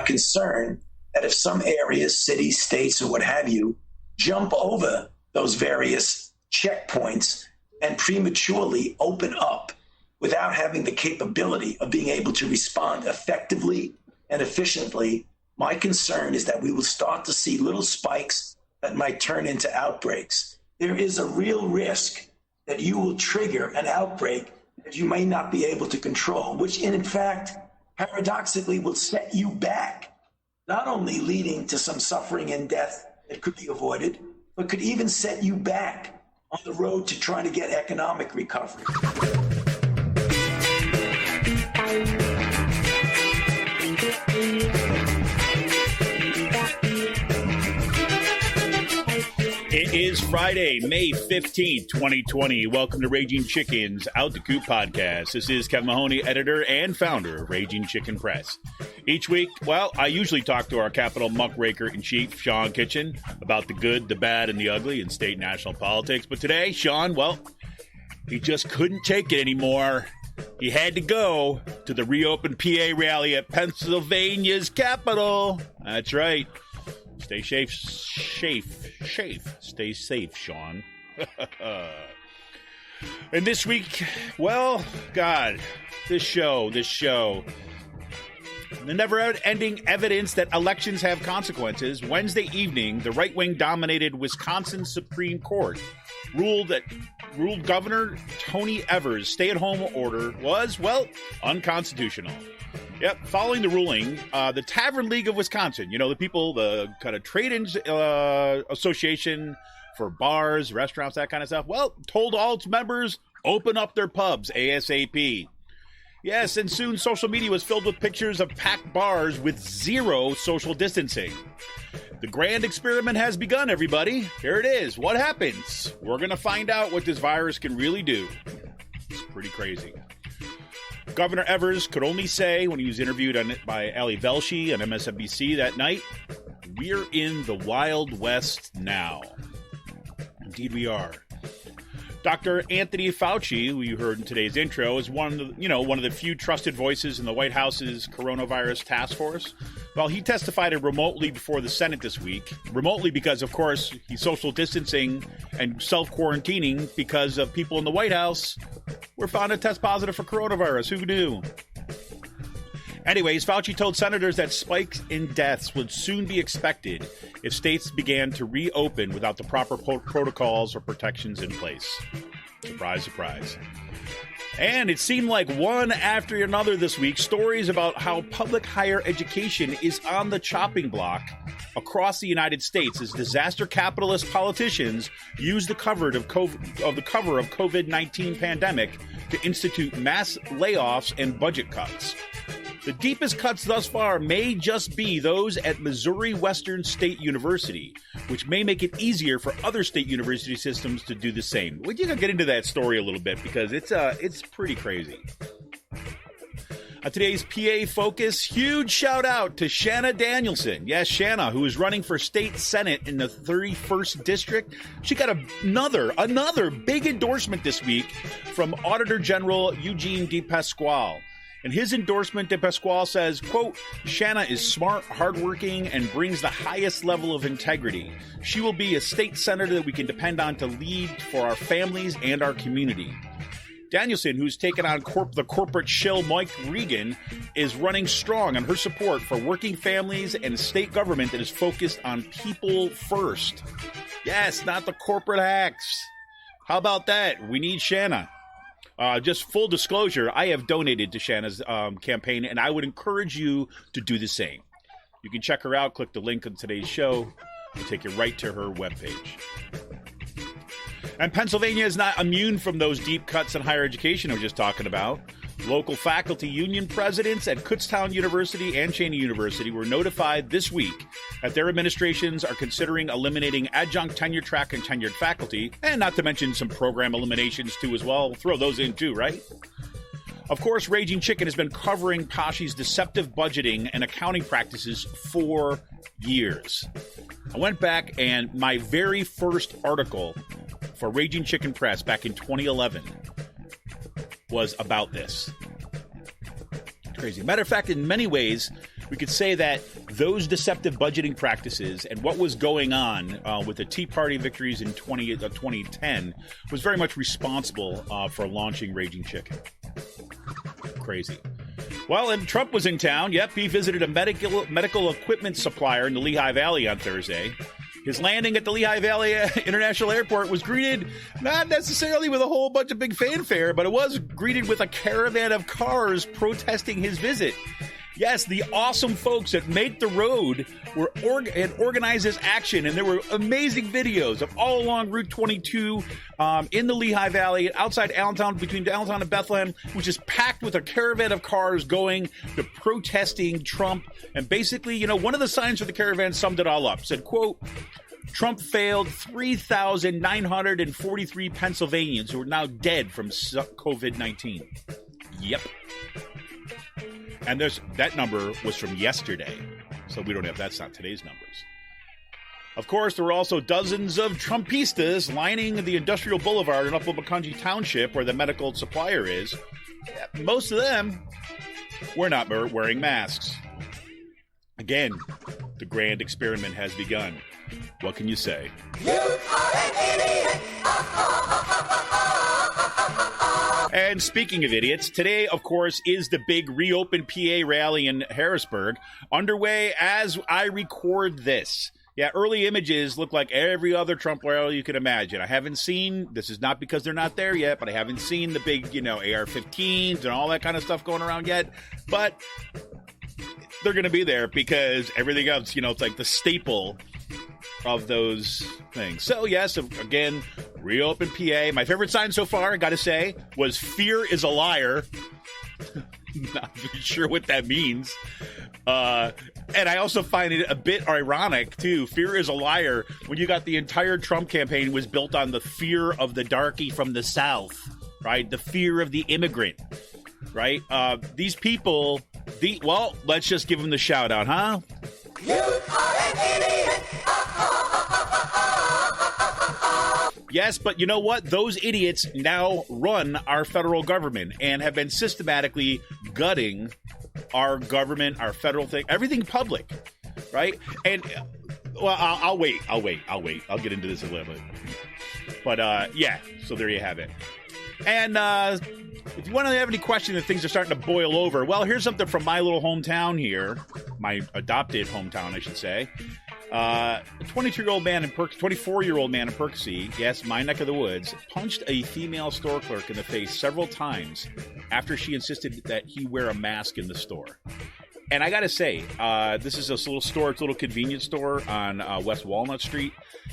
concern that if some areas, cities, states, or what have you, jump over those various checkpoints and prematurely open up without having the capability of being able to respond effectively and efficiently, my concern is that we will start to see little spikes that might turn into outbreaks. There is a real risk that you will trigger an outbreak that you may not be able to control, which in fact, paradoxically, will set you back, not only leading to some suffering and death that could be avoided, but could even set you back on the road to trying to get economic recovery. It is Friday, May 15th, 2020. Welcome to Raging Chicken's Out the Coop podcast. This is Kevin Mahoney, editor and founder of Raging Chicken Press. Each week, I usually talk to our Capitol muckraker-in-chief, Sean Kitchen, about the good, the bad, and the ugly in state and national politics. But today, Sean, he just couldn't take it anymore. He had to go to the reopened PA rally at Pennsylvania's Capitol. That's right. Stay safe. Stay safe, Sean. And this week, this show. The never-ending evidence that elections have consequences. Wednesday evening, the right-wing dominated Wisconsin Supreme Court ruled Governor Tony Evers' stay-at-home order was, unconstitutional. Yep, following the ruling, the Tavern League of Wisconsin, the kind of trade association for bars, restaurants, that kind of stuff, told all its members, open up their pubs ASAP. Yes, and soon social media was filled with pictures of packed bars with zero social distancing. The grand experiment has begun, everybody. Here it is. What happens? We're going to find out what this virus can really do. It's pretty crazy. Governor Evers could only say, when he was interviewed by Ali Velshi on MSNBC that night, "We're in the Wild West now." Indeed we are. Dr. Anthony Fauci, who you heard in today's intro, is one of the few trusted voices in the White House's coronavirus task force. Well, he testified remotely before the Senate this week. Remotely because, of course, he's social distancing and self-quarantining because of people in the White House were found to test positive for coronavirus. Who knew? Anyways, Fauci told senators that spikes in deaths would soon be expected if states began to reopen without the proper protocols or protections in place. Surprise, surprise. And it seemed like one after another this week, stories about how public higher education is on the chopping block across the United States as disaster capitalist politicians use the cover of COVID-19 pandemic to institute mass layoffs and budget cuts. The deepest cuts thus far may just be those at Missouri Western State University, which may make it easier for other state university systems to do the same. We're going to get into that story a little bit because it's pretty crazy. Today's PA Focus, huge shout out to Shanna Danielson. Yes, Shanna, who is running for state senate in the 31st district. She got another big endorsement this week from Auditor General Eugene DePasquale. In his endorsement, DePasquale says, quote, "Shanna is smart, hardworking, and brings the highest level of integrity. She will be a state senator that we can depend on to lead for our families and our community." Danielson, who's taken on the corporate shill Mike Regan, is running strong on her support for working families and a state government that is focused on people first. Yes, not the corporate hacks. How about that? We need Shanna. Just full disclosure, I have donated to Shanna's campaign, and I would encourage you to do the same. You can check her out, click the link on today's show, it'll take you right to her webpage. And Pennsylvania is not immune from those deep cuts in higher education I was just talking about. Local faculty union presidents at Kutztown University and Cheney University were notified this week that their administrations are considering eliminating adjunct tenure track and tenured faculty, and not to mention some program eliminations too as well. Throw those in too, right? Of course, Raging Chicken has been covering Fauci's deceptive budgeting and accounting practices for years. I went back and my very first article for Raging Chicken Press back in 2011 was about this. Crazy. Matter of fact, in many ways, we could say that those deceptive budgeting practices and what was going on with the Tea Party victories in 2010 was very much responsible for launching Raging Chicken. Crazy. Well, and Trump was in town. Yep, he visited a medical equipment supplier in the Lehigh Valley on Thursday. His landing at the Lehigh Valley International Airport was greeted not necessarily with a whole bunch of big fanfare, but it was greeted with a caravan of cars protesting his visit. Yes, the awesome folks that Make the Road had organized this action, and there were amazing videos of all along Route 22 in the Lehigh Valley, outside Allentown, between Allentown and Bethlehem, which is packed with a caravan of cars going to protesting Trump. And basically, one of the signs for the caravan summed it all up. Said, quote, Trump failed 3,943 Pennsylvanians who are now dead from COVID-19. Yep. And that number was from yesterday, so we don't have, that's not today's numbers. Of course, there were also dozens of Trumpistas lining the Industrial Boulevard in Upland-Macungie Township, where the medical supplier is. Most of them were not wearing masks. Again, the grand experiment has begun. What can you say? You are an idiot! And speaking of idiots, today, of course, is the big Reopen PA rally in Harrisburg, underway as I record this. Yeah, early images look like every other Trump rally you could imagine. I haven't seen, this is not because they're not there yet, but I haven't seen the big, AR-15s and all that kind of stuff going around yet. But they're going to be there because everything else, it's like the staple of those things. So yes, again, Reopen PA. My favorite sign so far, I gotta say, was "Fear is a liar." Not really sure what that means. And I also find it a bit ironic too. Fear is a liar when you got the entire Trump campaign was built on the fear of the darky from the South, right? The fear of the immigrant, right? These people, let's just give them the shout out, huh? You are an idiot! Yes, but you know what? Those idiots now run our federal government and have been systematically gutting our government, our federal thing, everything public, right? And, well, I'll wait. I'll get into this a little bit. But, yeah, so there you have it. And if you want to have any question that things are starting to boil over, well, here's something from my little hometown here, my adopted hometown, I should say. A 24-year-old man in Percy, yes, my neck of the woods, punched a female store clerk in the face several times after she insisted that he wear a mask in the store. And I got to say, this is this little store, it's a little convenience store on West Walnut Street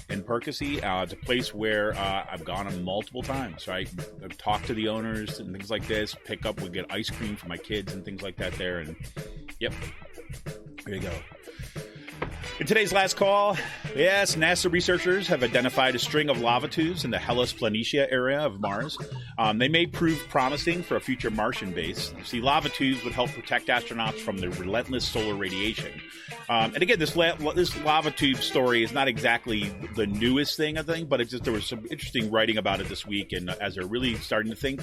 in Percy. It's a place where I've gone on multiple times, right? I've talked to the owners and things like this, we get ice cream for my kids and things like that there. And yep, there you go. In today's last call, yes, NASA researchers have identified a string of lava tubes in the Hellas Planitia area of Mars. They may prove promising for a future Martian base. See, lava tubes would help protect astronauts from the relentless solar radiation. And again, this lava tube story is not exactly the newest thing, I think, but there was some interesting writing about it this week, and as they're really starting to think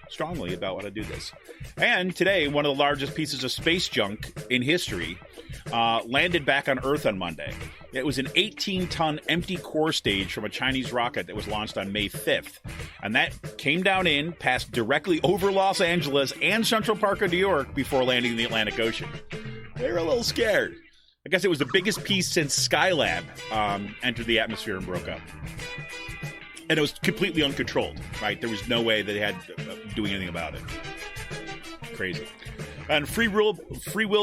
strongly about how to do this. And today, one of the largest pieces of space junk in history landed back on Earth on Monday. It was an 18-ton empty core stage from a Chinese rocket that was launched on May 5th. And that came down passed directly over Los Angeles and Central Park of New York before landing in the Atlantic Ocean. They were a little scared. I guess it was the biggest piece since Skylab entered the atmosphere and broke up. And it was completely uncontrolled, right? There was no way that they had doing anything about it. Crazy. And Free Will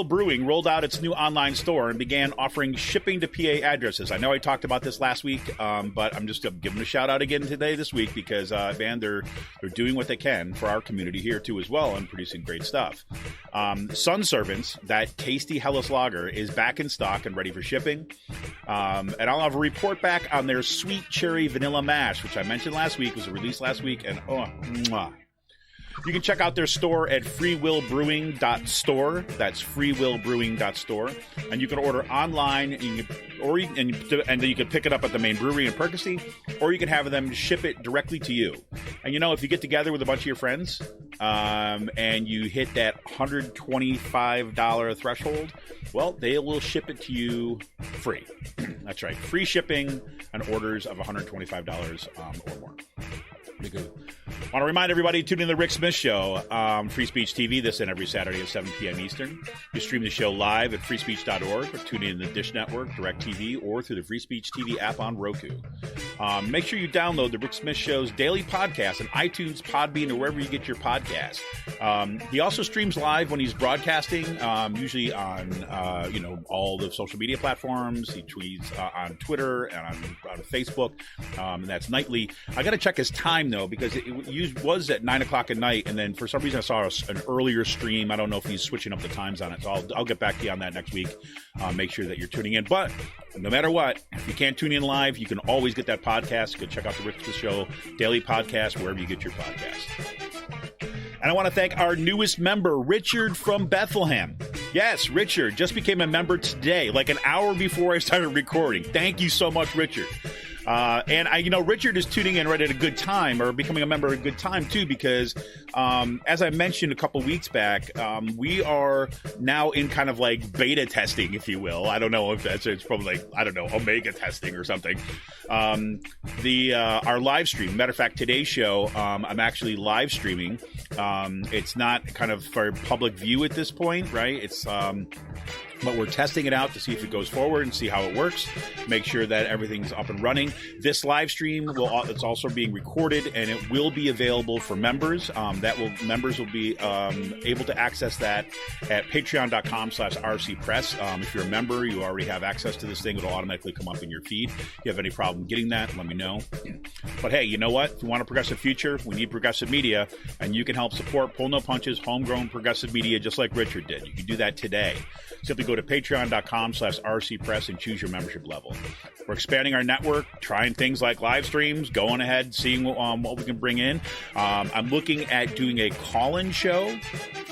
Brewing rolled out its new online store and began offering shipping to PA addresses. I know I talked about this last week, but I'm just giving them a shout out again this week because, man, they're doing what they can for our community here too as well and producing great stuff. Sun Servants, that tasty Hellas lager, is back in stock and ready for shipping. And I'll have a report back on their sweet cherry vanilla mash, which I mentioned last week, was released last week, and mwah. You can check out their store at freewillbrewing.store. That's freewillbrewing.store. And you can order online, and you can pick it up at the main brewery in Percy, or you can have them ship it directly to you. And if you get together with a bunch of your friends, and you hit that $125 threshold, well, they will ship it to you free. That's right. Free shipping on orders of $125 or more. Pretty good. I want to remind everybody, tune in to the Rick Smith Show, Free Speech TV, this and every Saturday at 7 p.m. Eastern. You stream the show live at freespeech.org or tune in to the Dish Network, DirecTV, or through the Free Speech TV app on Roku. Make sure you download the Rick Smith Show's daily podcast on iTunes, Podbean, or wherever you get your podcasts. He also streams live when he's broadcasting, usually on all the social media platforms. He tweets on Twitter and on Facebook, and that's nightly. I got to check his time, though, because it was at 9 o'clock at night, and then for some reason I saw an earlier stream. I don't know if he's switching up the times on it, so I'll get back to you on that next week. Make sure that you're tuning in. But no matter what, if you can't tune in live, you can always get that podcast. Go check out the Rick Smith Show daily podcast wherever you get your podcast. And I want to thank our newest member, Richard from Bethlehem. Yes, Richard just became a member today, like an hour before I started recording. Thank you so much, Richard. And Richard is tuning in right at a good time, or becoming a member at a good time too, because as I mentioned a couple weeks back, we are now in kind of like beta testing, if you will. I don't know if it's probably like, I don't know, omega testing or something. Our live stream, matter of fact, today's show, I'm actually live streaming. It's not kind of for public view at this point, right? It's but we're testing it out to see if it goes forward and see how it works. Make sure that everything's up and running. This live stream it's also being recorded, and it will be available for members. Members will be able to access that at patreon.com/rcpress. If you're a member, you already have access to this thing. It'll automatically come up in your feed. If you have any problem getting that, let me know. But hey, you know what? If you want a progressive future, we need progressive media, and you can help support Pull No Punches, homegrown progressive media, just like Richard did. You can do that today. Simply go to patreon.com/rcpress and choose your membership level. We're expanding our network, trying things like live streams, going ahead, seeing what we can bring in. I'm looking at doing a call-in show,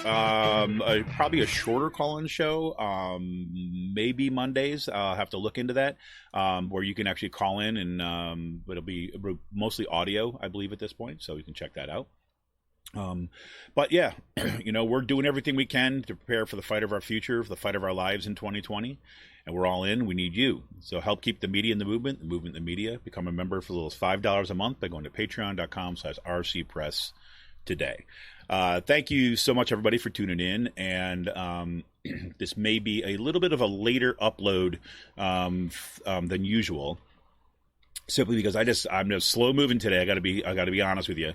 probably a shorter call-in show, maybe Mondays. I'll have to look into that, where you can actually call in, and it'll be mostly audio, I believe, at this point, so you can check that out. But yeah, we're doing everything we can to prepare for the fight of our future, for the fight of our lives in 2020, and we're all in. We need you. So help keep the media in the movement in the media. Become a member for as little as $5 a month by going to patreon.com/rcpress today. Thank you so much, everybody, for tuning in. And this may be a little bit of a later upload than usual. Simply because I'm just slow moving today. I got to be honest with you.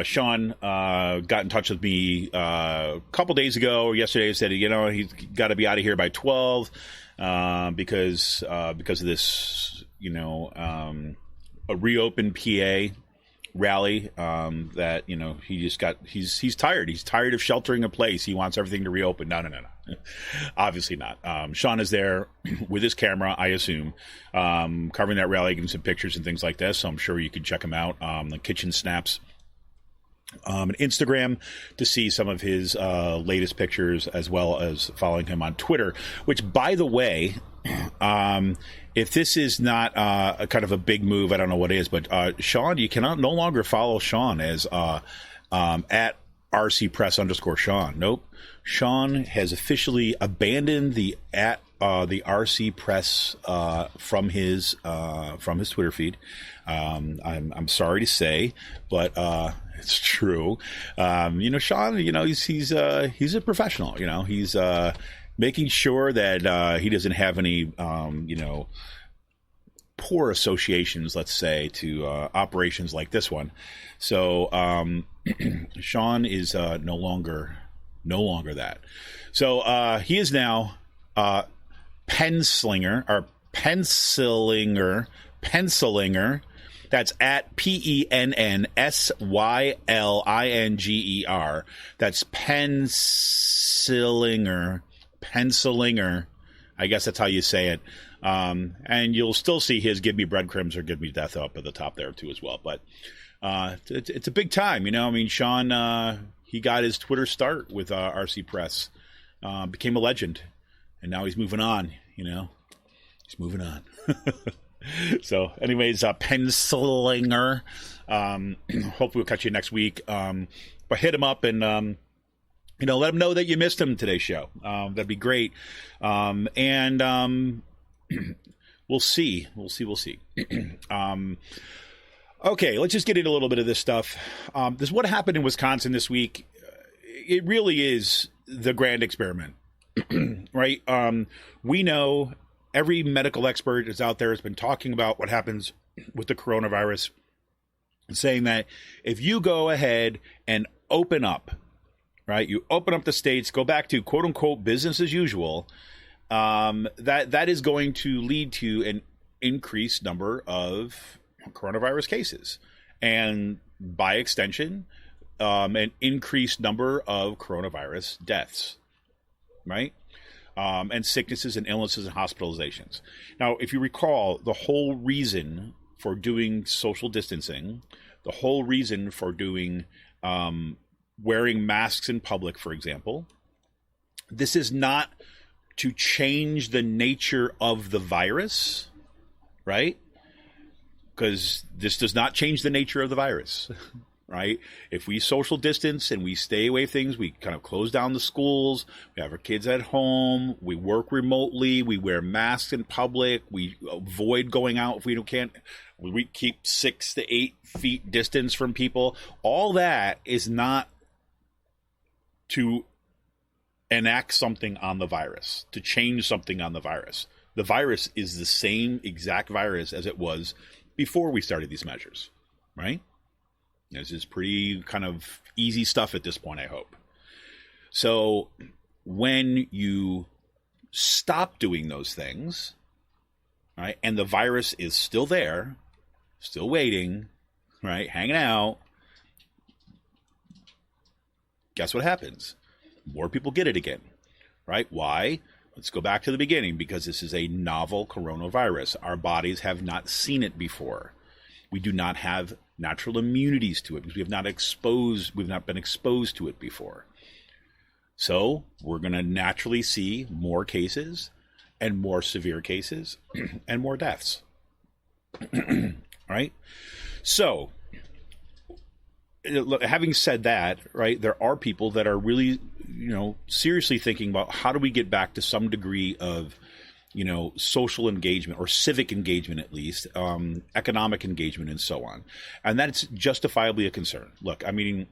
Sean got in touch with me a couple days ago or yesterday. Said he's got to be out of here by 12 because of this a reopened PA rally that he's tired. He's tired of sheltering in place. He wants everything to reopen. No. Obviously not. Sean is there with his camera, I assume, covering that rally, getting some pictures and things like this. So I'm sure you can check him out on the Kitchen Snaps on Instagram to see some of his latest pictures, as well as following him on Twitter, which, by the way, if this is not a kind of a big move, I don't know what it is, but Sean, you cannot no longer follow Sean as at RCPress_Sean. Nope. Sean has officially abandoned the RC Press from his Twitter feed. I'm sorry to say, but it's true. Sean, he's a professional. He's making sure that he doesn't have any poor associations, let's say, to operations like this one. So Sean is no longer that. So he is now pencilinger. That's at PENNSYLINGER. That's pencilinger. I guess that's how you say it. And you'll still see his Give Me Breadcrumbs or Give Me Death up at the top there too as well. But it's a big time, Sean, he got his Twitter start with RC Press, became a legend, and now he's moving on, He's moving on. So anyways, Penslinger, hopefully we'll catch you next week. But hit him up and, let him know that you missed him today's show. That'd be great. We'll see. Okay, let's just get into a little bit of this stuff. This is what happened in Wisconsin this week. It really is the grand experiment, right? We know every medical expert is out there has been talking about what happens with the coronavirus, saying that if you go ahead and open up, right, you open up the states, go back to quote unquote business as usual, that is going to lead to an increased number of coronavirus cases, and by extension, an increased number of coronavirus deaths, right? And sicknesses and illnesses and hospitalizations. Now, if you recall, the whole reason for doing social distancing, the whole reason for doing wearing masks in public, for example, this is not to change the nature of the virus, right? Because this does not change the nature of the virus, right? If we social distance and we stay away from things, we kind of close down the schools, we have our kids at home, we work remotely, we wear masks in public, we avoid going out if we can't, we keep 6 to 8 feet distance from people. All that is not to enact something on the virus, to change something on the virus. The virus is the same exact virus as it was before we started these measures, right? This is pretty kind of easy stuff at this point, I hope. So when you stop doing those things, right, and the virus is still there, still waiting, right, hanging out, guess what happens? More people get it again, right? Why? Let's go back to the beginning, because this is a novel coronavirus. Our bodies have not seen it before. We do not have natural immunities to it because we have not been exposed to it before. So we're going to naturally see more cases and more severe cases and more deaths. Right? So, having said that, right, there are people that are really, seriously thinking about how do we get back to some degree of, social engagement or civic engagement, at least, economic engagement and so on. And that's justifiably a concern. Look, I mean,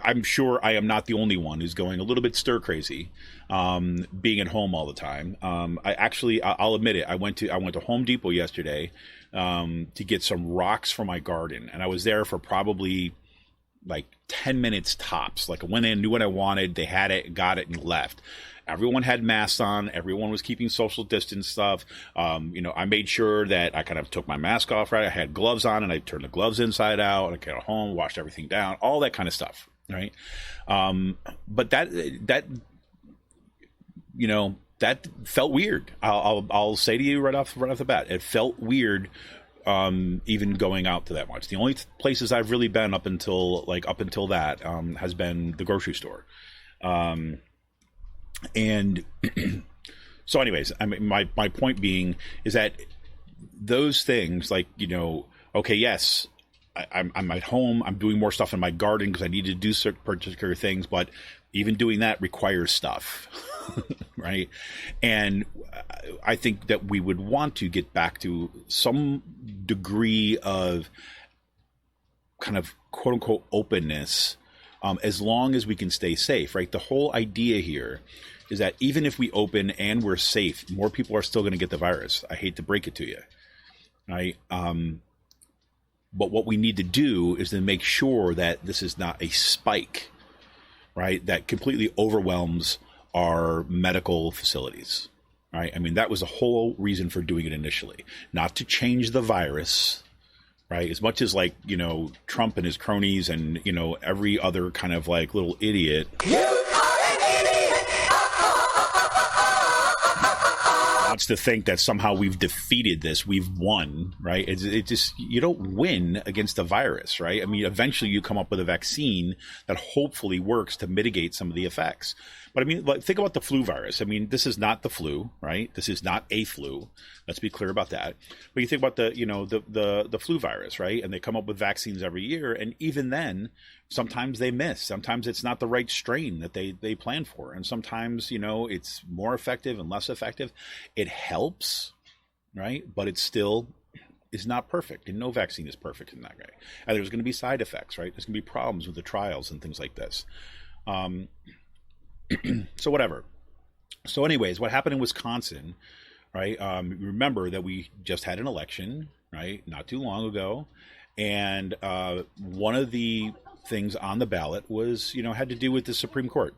I'm sure I am not the only one who's going a little bit stir crazy, being at home all the time. I'll admit it. I went to Home Depot yesterday to get some rocks for my garden, and I was there for probably like 10 minutes tops. Like I went in, knew what I wanted, they had it, got it, and left. Everyone had masks on. Everyone was keeping social distance stuff. I made sure that I kind of took my mask off, right? I had gloves on and I turned the gloves inside out, and I got home, washed everything down, all that kind of stuff, right? But that felt weird. I'll say to you right off the bat, it felt weird. Even going out to that much. The only places I've really been up until that has been the grocery store. And so anyways, I mean, my point being is that those things, like, okay, yes, I'm at home, I'm doing more stuff in my garden because I need to do certain particular things, but even doing that requires stuff, right? And I think that we would want to get back to some degree of kind of quote unquote openness, as long as we can stay safe, right? The whole idea here is that even if we open and we're safe, more people are still going to get the virus. I hate to break it to you, right? But what we need to do is to make sure that this is not a spike, right, that completely overwhelms our medical facilities, right? I mean, that was the whole reason for doing it initially, not to change the virus, right? As much as Trump and his cronies and, every other kind of like little idiot. You are an idiot! Wants to think that somehow we've defeated this, we've won, right? It just, you don't win against a virus, right? I mean, eventually you come up with a vaccine that hopefully works to mitigate some of the effects. But I mean, like, think about the flu virus. I mean, this is not the flu, right? This is not a flu. Let's be clear about that. But you think about the flu virus, right? And they come up with vaccines every year, and even then, sometimes they miss. Sometimes it's not the right strain that they plan for, and sometimes it's more effective and less effective. It helps, right? But it still is not perfect, and no vaccine is perfect in that way. And there's going to be side effects, right? There's going to be problems with the trials and things like this. So whatever. So anyways, what happened in Wisconsin, right? Remember that we just had an election, right? Not too long ago. And one of the things on the ballot was, had to do with the Supreme Court,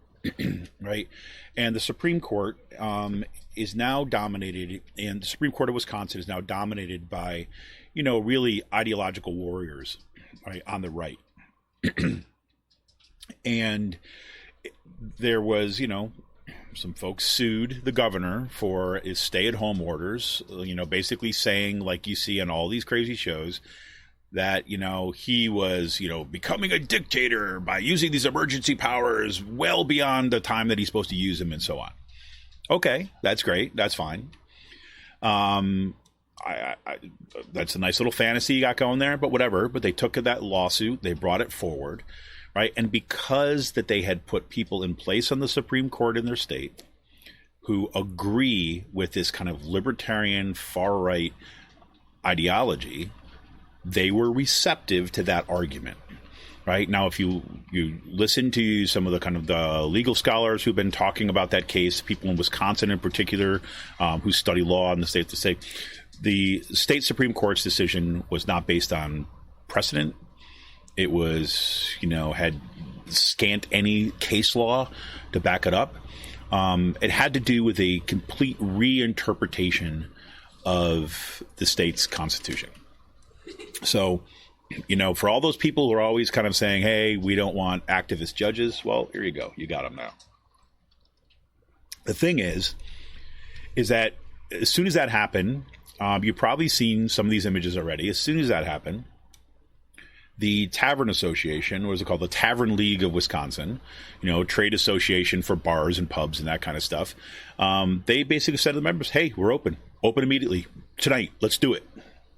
right? And the Supreme Court is now dominated, and the Supreme Court of Wisconsin is now dominated by, really ideological warriors, right, on the right. And there was, some folks sued the governor for his stay-at-home orders, basically saying, like you see on all these crazy shows, that, he was, becoming a dictator by using these emergency powers well beyond the time that he's supposed to use them and so on. Okay, that's great. That's fine. That's a nice little fantasy you got going there, but whatever. But they took that lawsuit, they brought it forward. Right. And because that they had put people in place on the Supreme Court in their state who agree with this kind of libertarian far right ideology, they were receptive to that argument. Right now, if you listen to some of the kind of the legal scholars who've been talking about that case, people in Wisconsin in particular, who study law in the state, to say the state Supreme Court's decision was not based on precedent. It was, had scant any case law to back it up. It had to do with a complete reinterpretation of the state's constitution. So, for all those people who are always kind of saying, hey, we don't want activist judges, well, here you go. You got them now. The thing is that as soon as that happened, you've probably seen some of these images already. As soon as that happened, the Tavern Association, what is it called? The Tavern League of Wisconsin, trade association for bars and pubs and that kind of stuff. They basically said to the members, hey, we're open immediately tonight. Let's do it.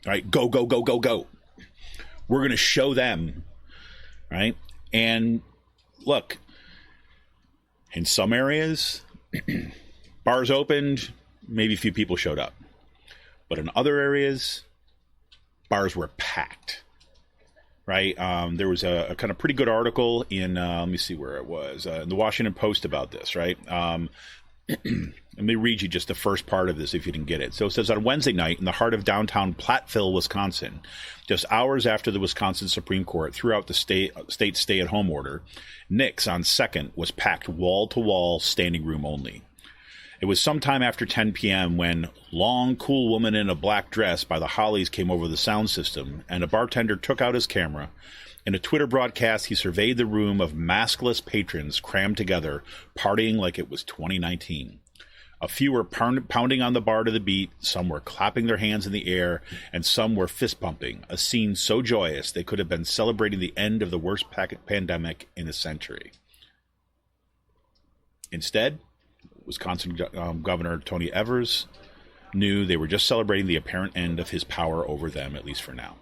All right. Go, go, go, go, go. We're going to show them. Right. And look, in some areas, bars opened, maybe a few people showed up. But in other areas, bars were packed. Right. There was a kind of pretty good article in, let me see where it was, in the Washington Post about this. Right. Let me read you just the first part of this if you didn't get it. So it says, on Wednesday night in the heart of downtown Platteville, Wisconsin, just hours after the Wisconsin Supreme Court threw out the state stay-at-home order, Nick's on 2nd was packed wall-to-wall, standing room only. It was sometime after 10 p.m. when long, cool woman in a black dress by the Hollies came over the sound system, and a bartender took out his camera. In a Twitter broadcast, he surveyed the room of maskless patrons crammed together, partying like it was 2019. A few were pounding on the bar to the beat, some were clapping their hands in the air, and some were fist-pumping, a scene so joyous they could have been celebrating the end of the worst pandemic in a century. Instead, Wisconsin Governor Tony Evers knew they were just celebrating the apparent end of his power over them, at least for now.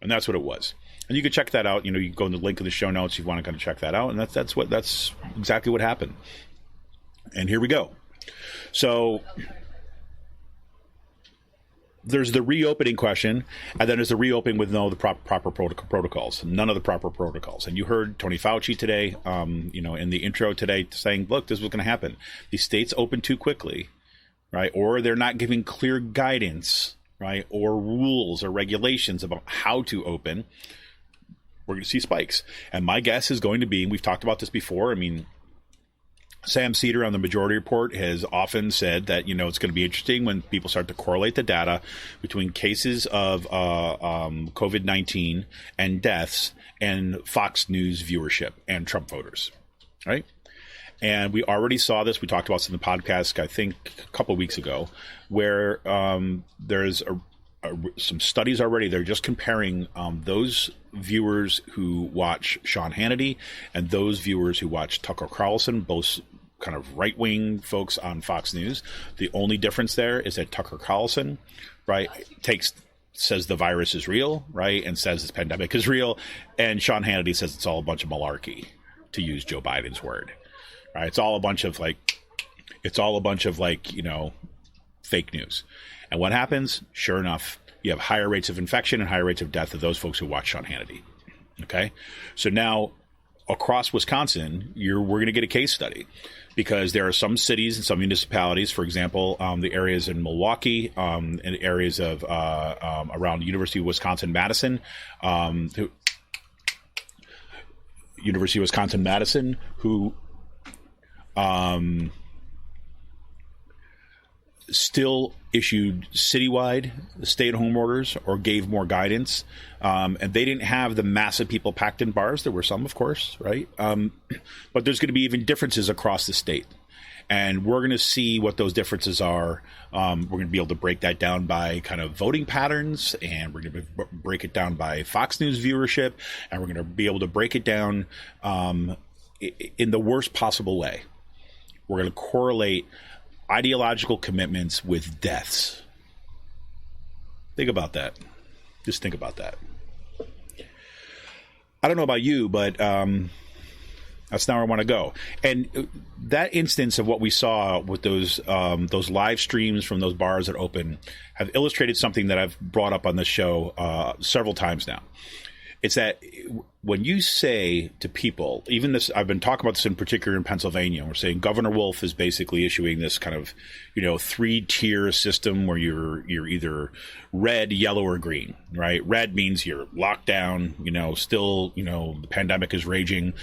And that's what it was. And you can check that out. You can go in the link in the show notes if you want to kind of check that out. And that's exactly what happened. And here we go. So there's the reopening question, and then there's the reopening with the proper protocols, none of the proper protocols. And you heard Tony Fauci today, in the intro today saying, look, this was going to happen. These states open too quickly, right? Or they're not giving clear guidance, right? Or rules or regulations about how to open. We're going to see spikes. And my guess is going to be, and we've talked about this before, Sam Cedar on the Majority Report has often said that, it's going to be interesting when people start to correlate the data between cases of COVID-19 and deaths and Fox News viewership and Trump voters, right? And we already saw this. We talked about this in the podcast, I think, a couple of weeks ago, where there's some studies already. They're just comparing those viewers who watch Sean Hannity and those viewers who watch Tucker Carlson, both kind of right-wing folks on Fox News. The only difference there is that Tucker Carlson, right, says the virus is real, right, and says this pandemic is real, and Sean Hannity says it's all a bunch of malarkey, to use Joe Biden's word, right? It's all a bunch of fake news. And what happens? Sure enough, you have higher rates of infection and higher rates of death of those folks who watch Sean Hannity. Okay, so now across Wisconsin, we're going to get a case study, because there are some cities and some municipalities, for example, the areas in Milwaukee, and areas of around University of Wisconsin-Madison, who still issued citywide stay-at-home orders or gave more guidance, and they didn't have the massive people packed in bars. There were some, of course, right? But there's going to be even differences across the state, and we're going to see what those differences are. We're going to be able to break that down by kind of voting patterns, and we're going to break it down by Fox News viewership, and we're going to be able to break it down in the worst possible way. We're going to correlate ideological commitments with deaths. Think about that. Just think about that. I don't know about you, but that's not where I want to go. And that instance of what we saw with those live streams from those bars that open have illustrated something that I've brought up on this show several times now. It's that when you say to people, even this, I've been talking about this in particular in Pennsylvania, we're saying Governor Wolf is basically issuing this kind of, 3-tier system where you're either red, yellow, or green, right? Red means you're locked down, still, the pandemic is raging.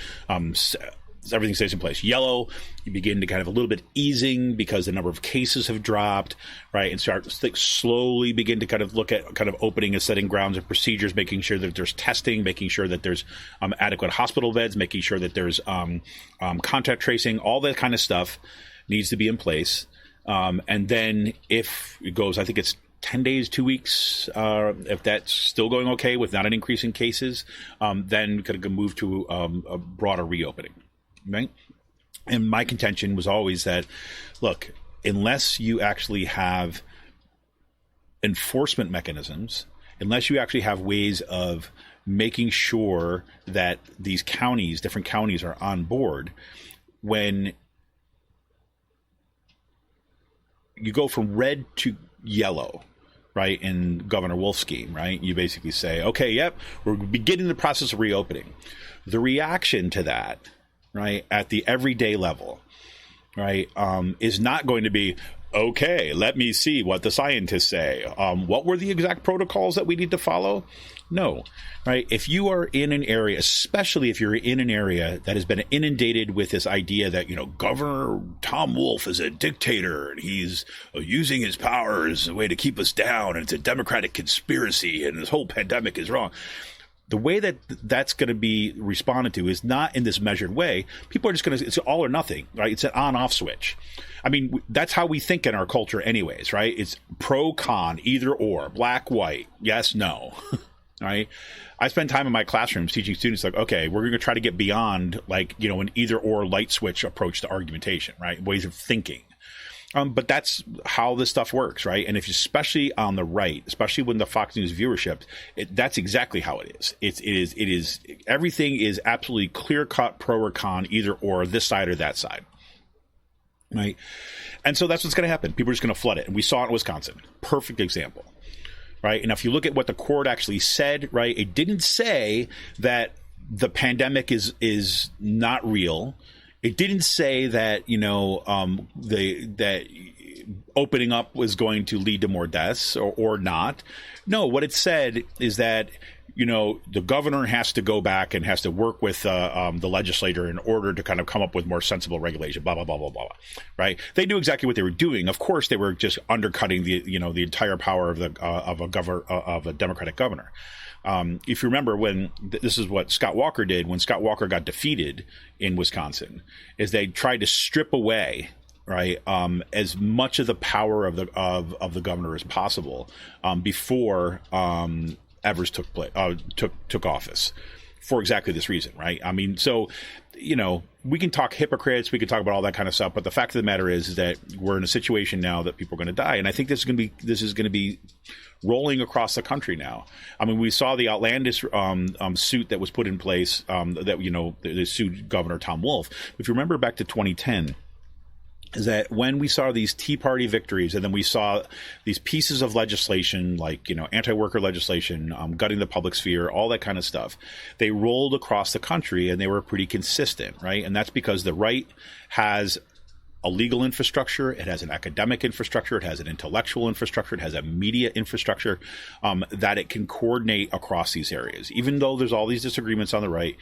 Everything stays in place. Yellow, you begin to kind of a little bit easing because the number of cases have dropped, right? And start to slowly begin to kind of look at kind of opening and setting grounds and procedures, making sure that there's testing, making sure that there's adequate hospital beds, making sure that there's contact tracing, all that kind of stuff needs to be in place. And then if it goes, I think it's 10 days, 2 weeks, if that's still going okay with not an increase in cases, then could move to a broader reopening. Right. And my contention was always that, look, unless you actually have enforcement mechanisms, unless you actually have ways of making sure that these counties, different counties, are on board, when you go from red to yellow, right, in Governor Wolf's scheme, right, you basically say, okay, yep, we're beginning the process of reopening. The reaction to that, right, at the everyday level, right, is not going to be, okay, let me see what the scientists say. What were the exact protocols that we need to follow? No, right? If you are in an area, especially if you're in an area that has been inundated with this idea that, Governor Tom Wolf is a dictator and he's using his power as a way to keep us down, and it's a Democratic conspiracy and this whole pandemic is wrong. The way that that's going to be responded to is not in this measured way. People are just going to, it's all or nothing, right? It's an on-off switch. I mean, that's how we think in our culture anyways, right? It's pro, con, either or, black, white, yes, no, right? I spend time in my classrooms teaching students like, okay, we're going to try to get beyond an either or light switch approach to argumentation, right? Ways of thinking. But that's how this stuff works, right? And if you, especially on the right, especially when the Fox News viewership, that's exactly how it is. It is everything is absolutely clear cut, pro or con, either or, this side or that side, right? And so that's what's going to happen. People are just going to flood it, and we saw it in Wisconsin. Perfect example, right? And if you look at what the court actually said, right, it didn't say that the pandemic is not real. It didn't say that, that opening up was going to lead to more deaths or not. No, what it said is that, the governor has to go back and has to work with the legislator in order to kind of come up with more sensible regulation, blah, blah, blah, blah, blah, right? They knew exactly what they were doing. Of course, they were just undercutting the entire power of a Democratic governor. If you remember when this is what Scott Walker did when Scott Walker got defeated in Wisconsin, is they tried to strip away, right, as much of the power of the governor as possible before Evers took office, for exactly this reason, right? I mean, so, we can talk hypocrites, we can talk about all that kind of stuff, but the fact of the matter is that we're in a situation now that people are going to die, and I think this is going to be rolling across the country now. I mean, we saw the outlandish suit that was put in place that sued Governor Tom Wolf. If you remember back to 2010. Is that when we saw these Tea Party victories, and then we saw these pieces of legislation like, anti-worker legislation, gutting the public sphere, all that kind of stuff, they rolled across the country and they were pretty consistent, right? And that's because the right has a legal infrastructure, it has an academic infrastructure, it has an intellectual infrastructure, it has a media infrastructure that it can coordinate across these areas. Even though there's all these disagreements on the right,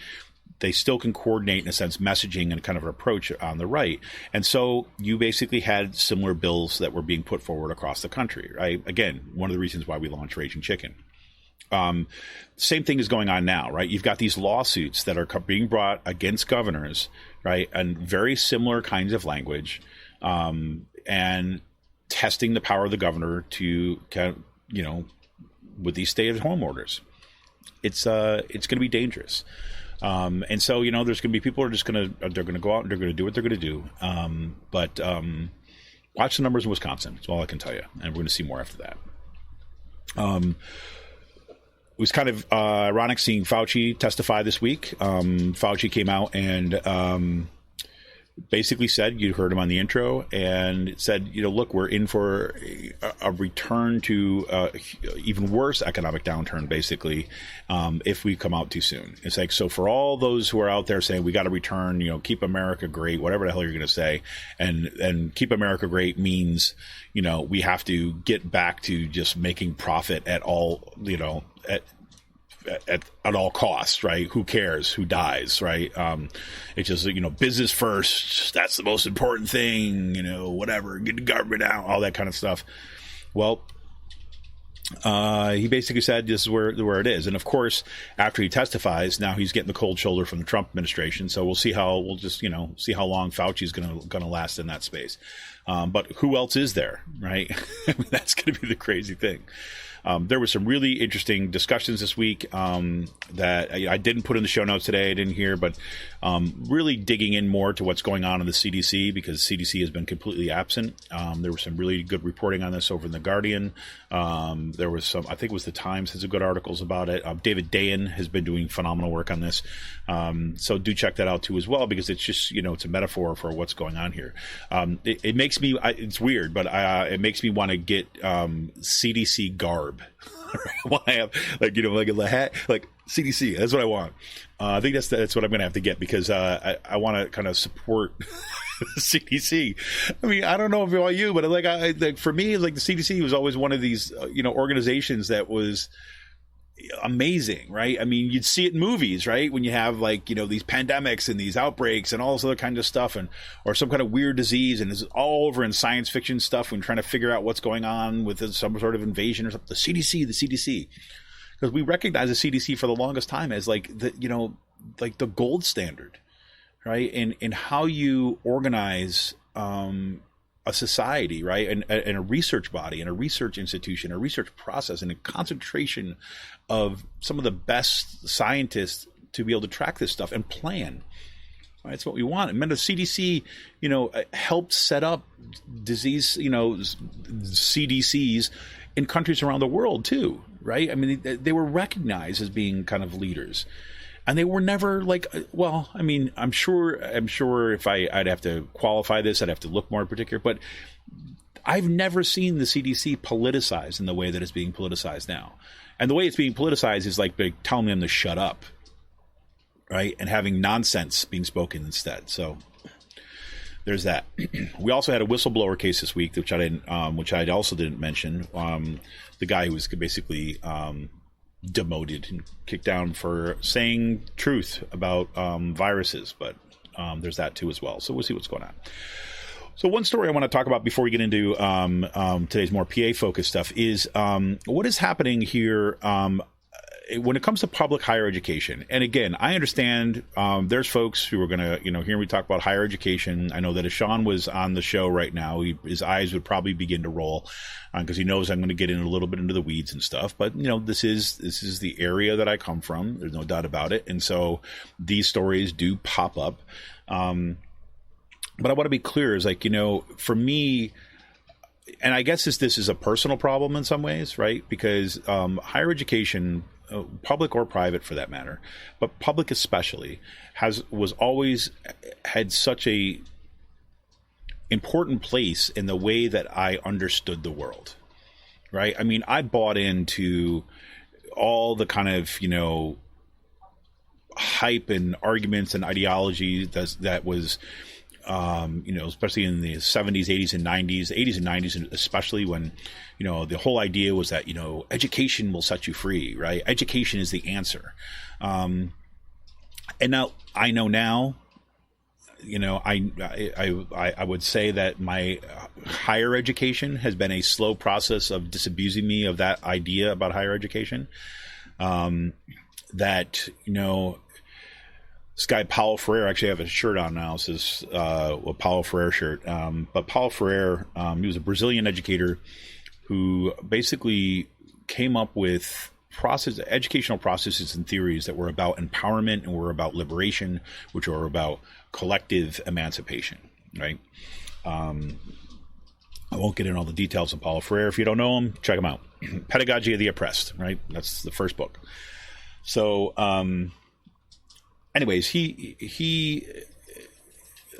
they still can coordinate, in a sense, messaging and kind of an approach on the right. And so you basically had similar bills that were being put forward across the country, right? Again, one of the reasons why we launched Raging Chicken. Same thing is going on now, right? You've got these lawsuits that are being brought against governors, right? And very similar kinds of language, and testing the power of the governor to kind of, with these stay-at-home orders. It's going to be dangerous. And so, there's going to be people who are just they're going to go out and they're going to do what they're going to do. But watch the numbers in Wisconsin. That's all I can tell you. And we're going to see more after that. It was kind of ironic seeing Fauci testify this week. Fauci came out and basically said, you heard him on the intro, and said, look, we're in for a return to even worse economic downturn, basically, if we come out too soon. It's like, so for all those who are out there saying we got to return, keep America great, whatever the hell you're going to say, and keep America great means, we have to get back to just making profit at all, at all costs, right? Who cares who dies, right? It's just, business first. That's the most important thing, whatever, get the government out, all that kind of stuff. Well, he basically said this is where it is. And of course, after he testifies, now he's getting the cold shoulder from the Trump administration. So we'll see how long Fauci's going to last in that space. But who else is there, right? I mean, that's going to be the crazy thing. There were some really interesting discussions this week that I didn't put in the show notes today. I didn't hear, but really digging in more to what's going on in the CDC, because CDC has been completely absent. There was some really good reporting on this over in The Guardian. There was some, I think it was The Times has some good articles about it. David Dayen has been doing phenomenal work on this. So do check that out too as well, because it's just, it's a metaphor for what's going on here. It makes me, it's weird, but it makes me want to get CDC garb. I have like a hat, like CDC. That's what I want. I think that's what I'm going to have to get, because I want to kind of support CDC. I mean, I don't know about you, but like for me, like the CDC was always one of these organizations that was amazing, right? I mean, you'd see it in movies, right? When you have like, these pandemics and these outbreaks and all this other kind of stuff, or some kind of weird disease, and it's all over in science fiction stuff when trying to figure out what's going on with some sort of invasion or something. The CDC, because we recognize the CDC for the longest time as like like the gold standard, right? In how you organize, a society, right? And a research body and a research institution, a research process, and a concentration of some of the best scientists to be able to track this stuff and plan. Right? That's what we want. And the CDC, helped set up disease, CDCs in countries around the world too, right? I mean, they were recognized as being kind of leaders. And they were never like, well, I mean, I'm sure if I'd have to qualify this, I'd have to look more particular, but I've never seen the CDC politicized in the way that it's being politicized now. And the way it's being politicized is like telling them to shut up, right? And having nonsense being spoken instead. So there's that. We also had a whistleblower case this week, which I also didn't mention. The guy who was basically demoted and kicked down for saying truth about viruses, but there's that too as well. So we'll see what's going on. So one story I want to talk about before we get into today's more PA focused stuff is what is happening here when it comes to public higher education, and again, I understand there's folks who are going to, hear me talk about higher education. I know that if Sean was on the show right now, his eyes would probably begin to roll because he knows I'm going to get in a little bit into the weeds and stuff. But, this is the area that I come from. There's no doubt about it. And so these stories do pop up. But I want to be clear is for me, and I guess this is a personal problem in some ways, right? Because higher education, public or private for that matter, but public especially, was always had such a important place in the way that I understood the world, right? I mean, I bought into all the kind of hype and arguments and ideology that was. Especially in the 70s, 80s, and 90s, especially when, the whole idea was that, education will set you free, right? Education is the answer. And now I know now, I would say that my higher education has been a slow process of disabusing me of that idea about higher education. This guy, Paulo Freire, actually I have a shirt on now. It says a Paulo Freire shirt. But Paulo Freire, he was a Brazilian educator who basically came up with educational processes and theories that were about empowerment and were about liberation, which were about collective emancipation, right? I won't get into all the details of Paulo Freire. If you don't know him, check him out. Pedagogy of the Oppressed, right? That's the first book. So, anyways, he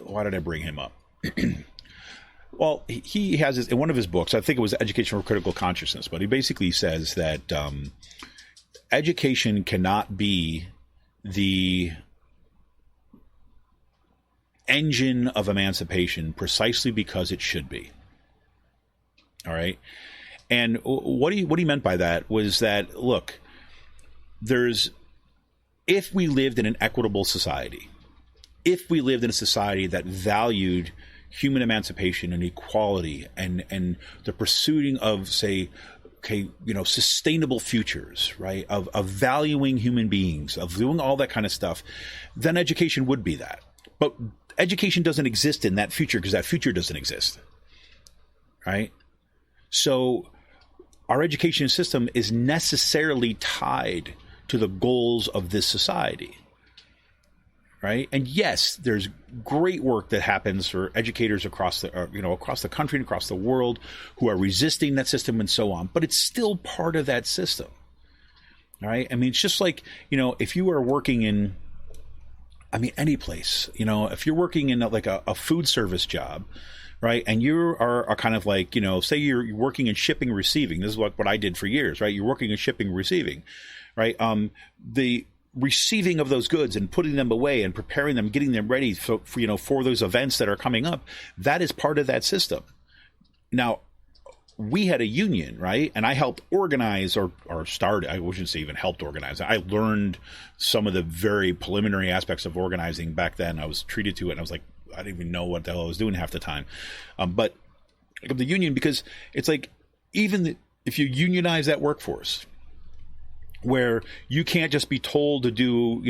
why did I bring him up? Well, he has in one of his books, I think it was Education for Critical Consciousness, but he basically says that education cannot be the engine of emancipation precisely because it should be. All right. And what he meant by that was that, look, if we lived in an equitable society, if we lived in a society that valued human emancipation and equality and the pursuing of, say, sustainable futures, right, of valuing human beings, of doing all that kind of stuff, then education would be that. But education doesn't exist in that future because that future doesn't exist, right? So our education system is necessarily tied to the goals of this society, right? And yes, there's great work that happens for educators across the country and across the world who are resisting that system and so on, but it's still part of that system, right? I mean, it's just like, if you are working in, any place, if you're working in a food service job, right? And you are kind of like, say you're working in shipping and receiving. This is what I did for years, right? You're working in shipping and receiving, right? The receiving of those goods and putting them away and preparing them, getting them ready for those events that are coming up, that is part of that system. Now, we had a union, right? And I helped organize or start, I shouldn't say even helped organize. I learned some of the very preliminary aspects of organizing back then. I was treated to it and I was like, I didn't even know what the hell I was doing half the time. But the union, because it's like, even if you unionize that workforce, where you can't just be told to do,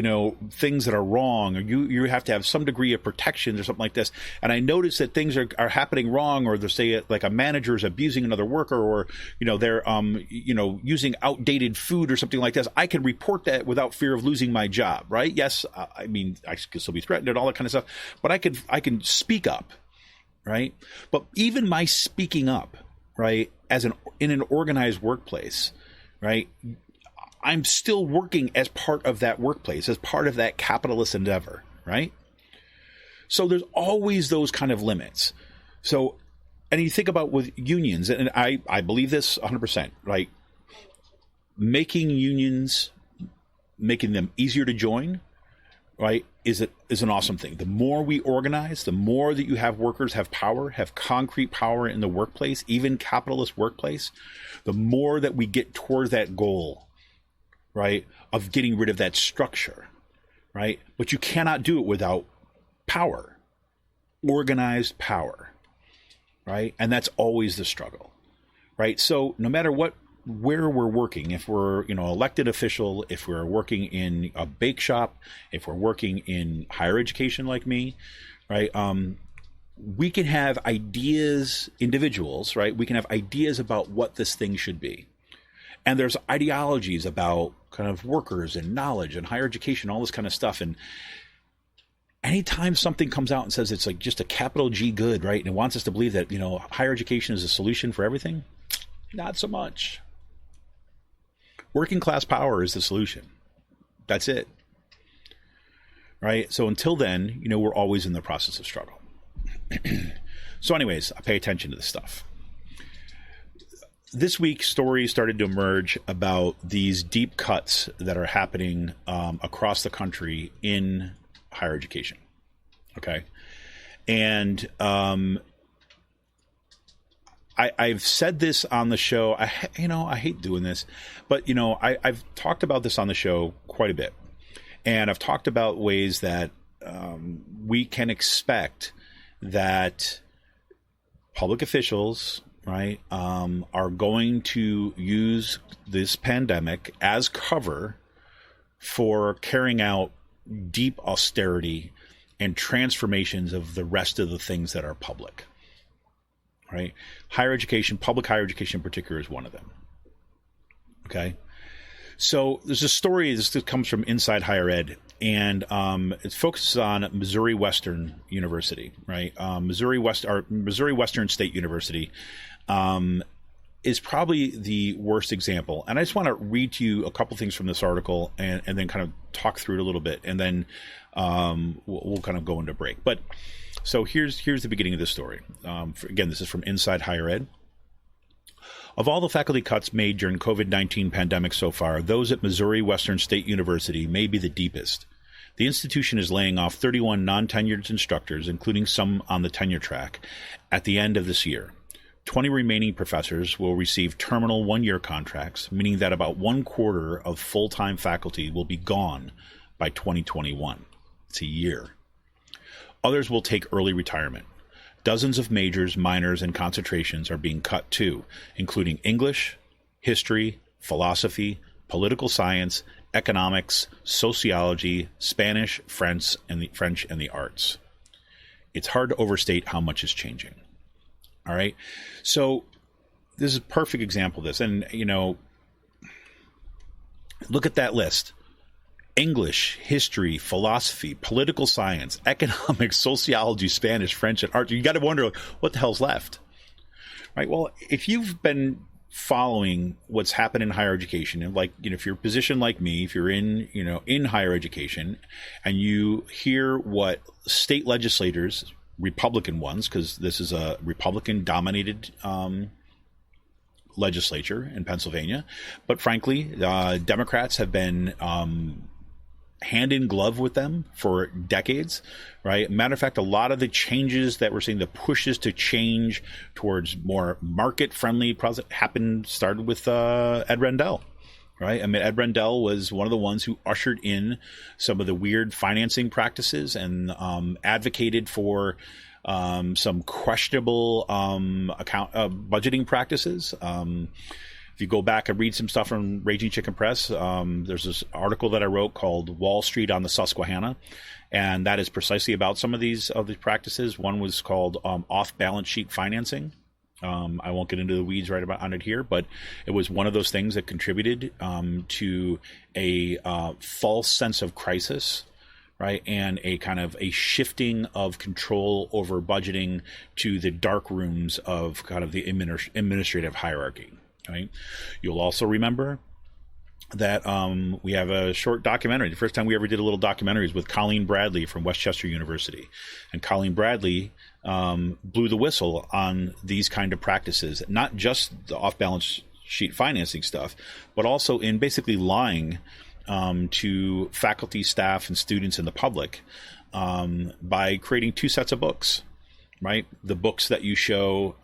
things that are wrong, or you have to have some degree of protections or something like this. And I notice that things are happening wrong, or they say like a manager is abusing another worker, or, they're, using outdated food or something like this. I can report that without fear of losing my job, right? Yes. I could still be threatened and all that kind of stuff, but I can speak up, right? But even my speaking up, right, in an organized workplace, right, I'm still working as part of that workplace, as part of that capitalist endeavor, right? So there's always those kind of limits. So, and you think about with unions, and I believe this 100%, right? Making unions, making them easier to join, right, is an awesome thing. The more we organize, the more that you have workers have power, have concrete power in the workplace, even capitalist workplace, the more that we get toward that goal, right, of getting rid of that structure, right? But you cannot do it without power, organized power, right? And that's always the struggle, right? So no matter what where we're working, if we're, elected official, if we're working in a bake shop, if we're working in higher education like me, right? We can have ideas, individuals, right? We can have ideas about what this thing should be. And there's ideologies about kind of workers and knowledge and higher education, all this kind of stuff. And anytime something comes out and says it's like just a capital G good, right? And it wants us to believe that, higher education is a solution for everything. Not so much. Working class power is the solution. That's it. Right? So until then, we're always in the process of struggle. So anyways, I pay attention to this stuff. This week, stories started to emerge about these deep cuts that are happening across the country in higher education. Okay. And I've said this on the show. I hate doing this, but I've talked about this on the show quite a bit, and I've talked about ways that we can expect that public officials, right, are going to use this pandemic as cover for carrying out deep austerity and transformations of the rest of the things that are public. Right? Higher education, public higher education in particular, is one of them. Okay? So there's a story, this comes from Inside Higher Ed, and it focuses on Missouri Western University, right? Missouri Western State University is probably the worst example. And I just want to read to you a couple things from this article and then kind of talk through it a little bit, and then we'll kind of go into break. But so here's the beginning of this story. Again, this is from Inside Higher Ed. Of all the faculty cuts made during COVID-19 pandemic so far, those at Missouri Western State University may be the deepest. The institution is laying off 31 non-tenured instructors, including some on the tenure track, at the end of this year. 20 remaining professors will receive terminal one-year contracts, meaning that about 1/4 of full-time faculty will be gone by 2021. It's a year. Others will take early retirement. Dozens of majors, minors, and concentrations are being cut too, including English, history, philosophy, political science, economics, sociology, Spanish, French, and the arts. It's hard to overstate how much is changing. All right. So this is a perfect example of this. And, look at that list. English, history, philosophy, political science, economics, sociology, Spanish, French, and art. You got to wonder what the hell's left, right? Well, if you've been following what's happened in higher education, and if you're positioned like me, if you're in higher education, and you hear what state legislators, Republican ones, because this is a Republican-dominated legislature in Pennsylvania, but frankly, Democrats have been hand in glove with them for decades, right? Matter of fact, a lot of the changes that we're seeing, the pushes to change towards more market-friendly started with Ed Rendell, right? I mean, Ed Rendell was one of the ones who ushered in some of the weird financing practices and advocated for some questionable budgeting practices. If you go back and read some stuff from Raging Chicken Press, there's this article that I wrote called Wall Street on the Susquehanna, and that is precisely about some of these practices. One was called off-balance sheet financing. I won't get into the weeds on it here, but it was one of those things that contributed to a false sense of crisis, right, and a kind of a shifting of control over budgeting to the dark rooms of kind of the administrative hierarchy. Right. You'll also remember that we have a short documentary. The first time we ever did a little documentary was with Colleen Bradley from Westchester University. And Colleen Bradley blew the whistle on these kind of practices, not just the off-balance sheet financing stuff, but also in basically lying to faculty, staff, and students in the public by creating two sets of books, right? The books that you show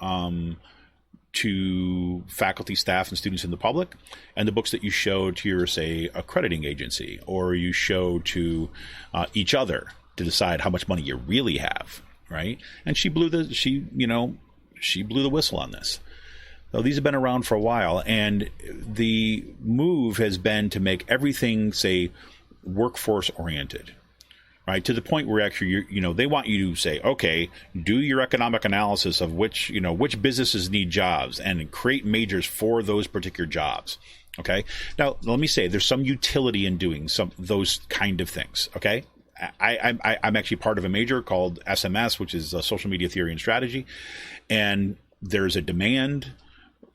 to faculty, staff, and students in the public, and the books that you show to your, say, accrediting agency, or you show to each other to decide how much money you really have, right? And she blew the whistle on this. So these have been around for a while, and the move has been to make everything, say, workforce oriented, right? To the point where actually, they want you to say, okay, do your economic analysis of which businesses need jobs and create majors for those particular jobs. Okay. Now, let me say there's some utility in doing those kind of things. Okay. I'm actually part of a major called SMS, which is Social Media Theory and Strategy. And there's a demand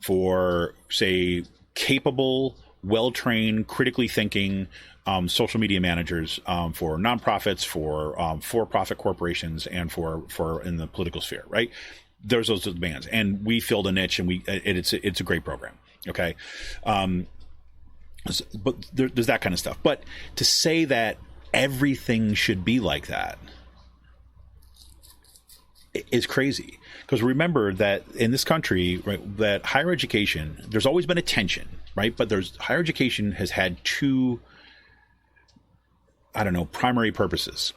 for, say, capable, well-trained, critically thinking social media managers for nonprofits, for-profit corporations, and for in the political sphere, right? There's those demands, and we filled a niche, and it's a great program. Okay, but there's that kind of stuff. But to say that everything should be like that is crazy. Because remember that in this country, right, that higher education, there's always been a tension, right? But higher education has had two, primary purposes.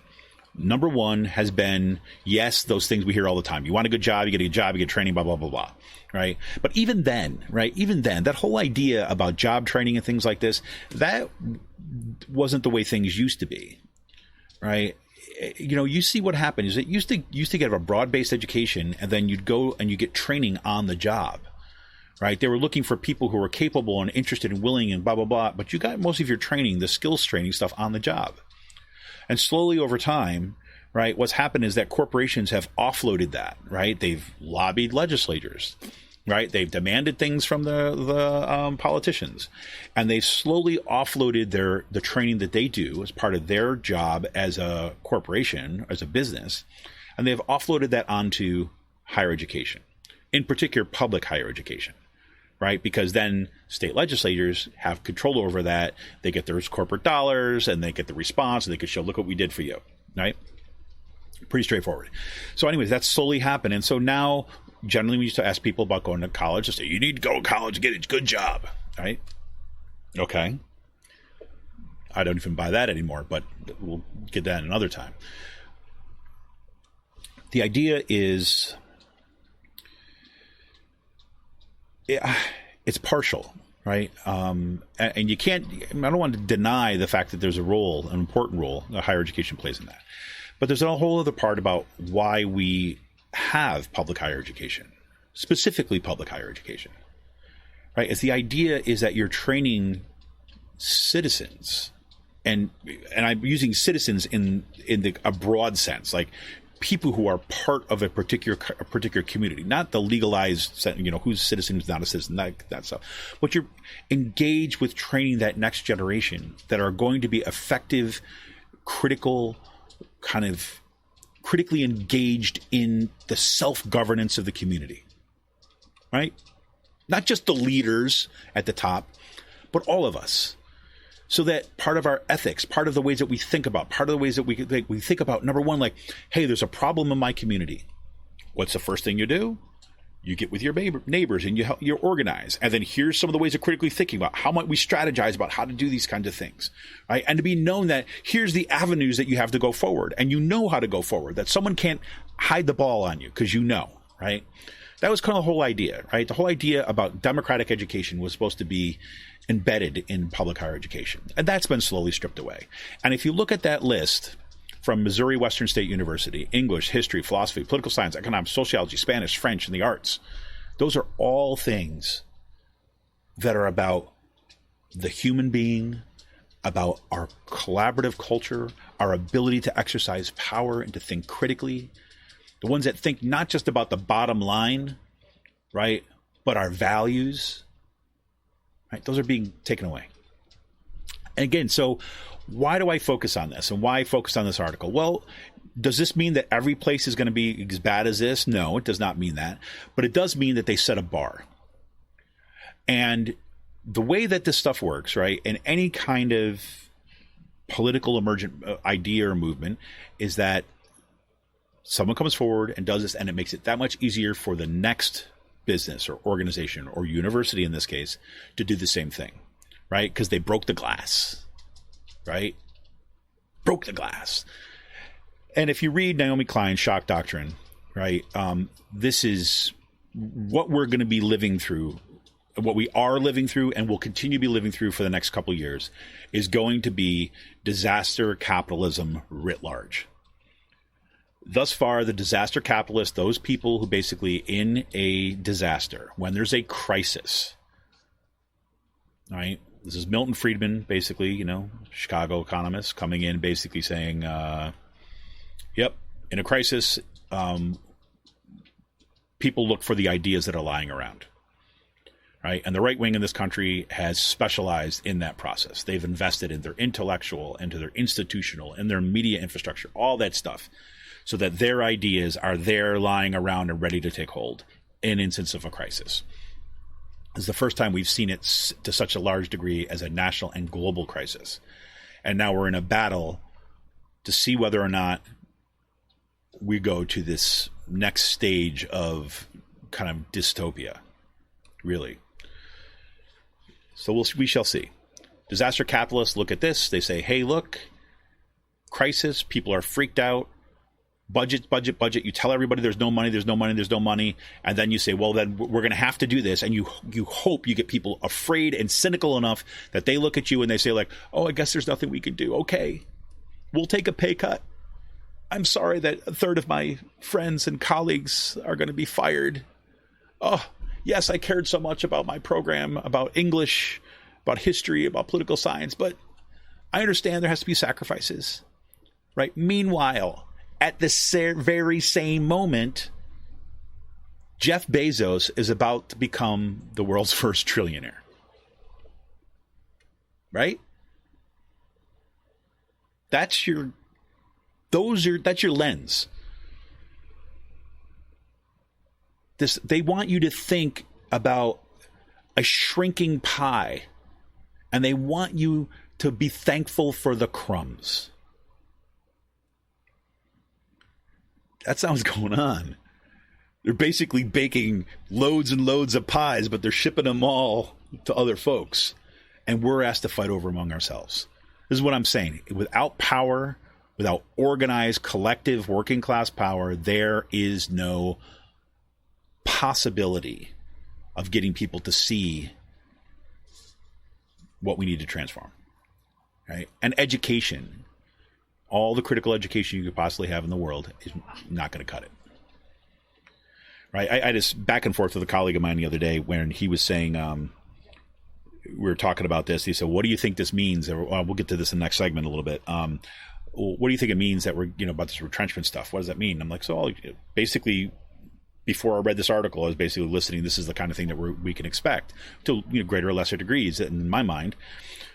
Number one has been, yes, those things we hear all the time. You want a good job, you get a job, you get training, blah, blah, blah, blah, right? But even then, that whole idea about job training and things like this, that wasn't the way things used to be, right? You see what happened is it used to get a broad-based education, and then you'd go and you get training on the job, right? They were looking for people who were capable and interested and willing and blah, blah, blah. But you got most of your training, the skills training stuff on the job. And slowly over time, right, what's happened is that corporations have offloaded that, right? They've lobbied legislators, right? They've demanded things from the politicians, and they've slowly offloaded the training that they do as part of their job as a corporation, as a business, and they've offloaded that onto higher education, in particular public higher education, right? Because then state legislators have control over that. They get their corporate dollars, and they get the response, and they can show, look what we did for you, right? Pretty straightforward. So anyways, that's slowly happened. And so now, generally, we used to ask people about going to college. They say, you need to go to college to get a good job, right? Okay. I don't even buy that anymore, but we'll get that another time. The idea is, it's partial, right? And you can't, I don't want to deny the fact that there's an important role that higher education plays in that. But there's a whole other part about why we have public higher education, specifically public higher education, right? It's the idea is that you're training citizens, and I'm using citizens in a broad sense, like people who are part of a particular community, not the legalized, who's a citizen, who's not a citizen, that stuff. But you're engaged with training that next generation that are going to be effective, critical, kind of critically engaged in the self-governance of the community, right? Not just the leaders at the top, but all of us. So that part of our ethics, part of the ways that we think about, part of the ways that we think about, number one, like, hey, there's a problem in my community. What's the first thing you do? You get with your neighbors and you organize. And then here's some of the ways of critically thinking about how might we strategize about how to do these kinds of things, right? And to be known that here's the avenues that you have to go forward, and you know how to go forward, that someone can't hide the ball on you because you know, right? That was kind of the whole idea, right? The whole idea about democratic education was supposed to be embedded in public higher education. And that's been slowly stripped away. And if you look at that list from Missouri Western State University, English, history, philosophy, political science, economics, sociology, Spanish, French, and the arts, those are all things that are about the human being, about our collaborative culture, our ability to exercise power and to think critically, the ones that think not just about the bottom line, right, but our values, right? Those are being taken away. And again, so why do I focus on this, and why focus on this article? Well, does this mean that every place is going to be as bad as this? No, it does not mean that. But it does mean that they set a bar. And the way that this stuff works, right, in any kind of political emergent idea or movement, is that someone comes forward and does this, and it makes it that much easier for the next business or organization or university in this case to do the same thing, right? Because they broke the glass. Right? Broke the glass. And if you read Naomi Klein's Shock Doctrine, right, this is what we're going to be living through, what we are living through and will continue to be living through for the next couple of years is going to be disaster capitalism writ large. Thus far, the disaster capitalists, those people who basically in a disaster, when there's a crisis, all right, this is Milton Friedman, basically, you know, Chicago economist coming in basically saying, yep, in a crisis, people look for the ideas that are lying around. Right? And the right wing in this country has specialized in that process. They've invested in their intellectual, into their institutional, in their media infrastructure, all that stuff, so that their ideas are there lying around and ready to take hold in instance of a crisis. This is the first time we've seen it to such a large degree as a national and global crisis. And now we're in a battle to see whether or not we go to this next stage of kind of dystopia, really. So we shall see. Disaster capitalists look at this. They say, hey, look, crisis. People are freaked out. Budget. You tell everybody there's no money. And then you say, well, then we're going to have to do this. And you hope you get people afraid and cynical enough that they look at you and they say like, oh, I guess there's nothing we can do. Okay, we'll take a pay cut. I'm sorry that a third of my friends and colleagues are going to be fired. Oh, yes, I cared so much about my program, about English, about history, about political science, but I understand there has to be sacrifices, right? Meanwhile, at the very same moment, Jeff Bezos is about to become the world's first trillionaire, right? That's your lens. They want you to think about a shrinking pie, and they want you to be thankful for the crumbs. That's what's going on. They're basically baking loads and loads of pies, but they're shipping them all to other folks, and we're asked to fight over among ourselves. This is what I'm saying. Without power, without organized, collective, working class power, there is no possibility of getting people to see what we need to transform, right? And education, all the critical education you could possibly have in the world is not going to cut it, right? I just back and forth with a colleague of mine the other day when he was saying, we were talking about this. He said, what do you think this means? We'll get to this in the next segment a little bit. What do you think it means that we're, about this retrenchment stuff? What does that mean? I'm like, so basically, before I read this article, I was basically listening. This is the kind of thing that we can expect to greater or lesser degrees. In my mind,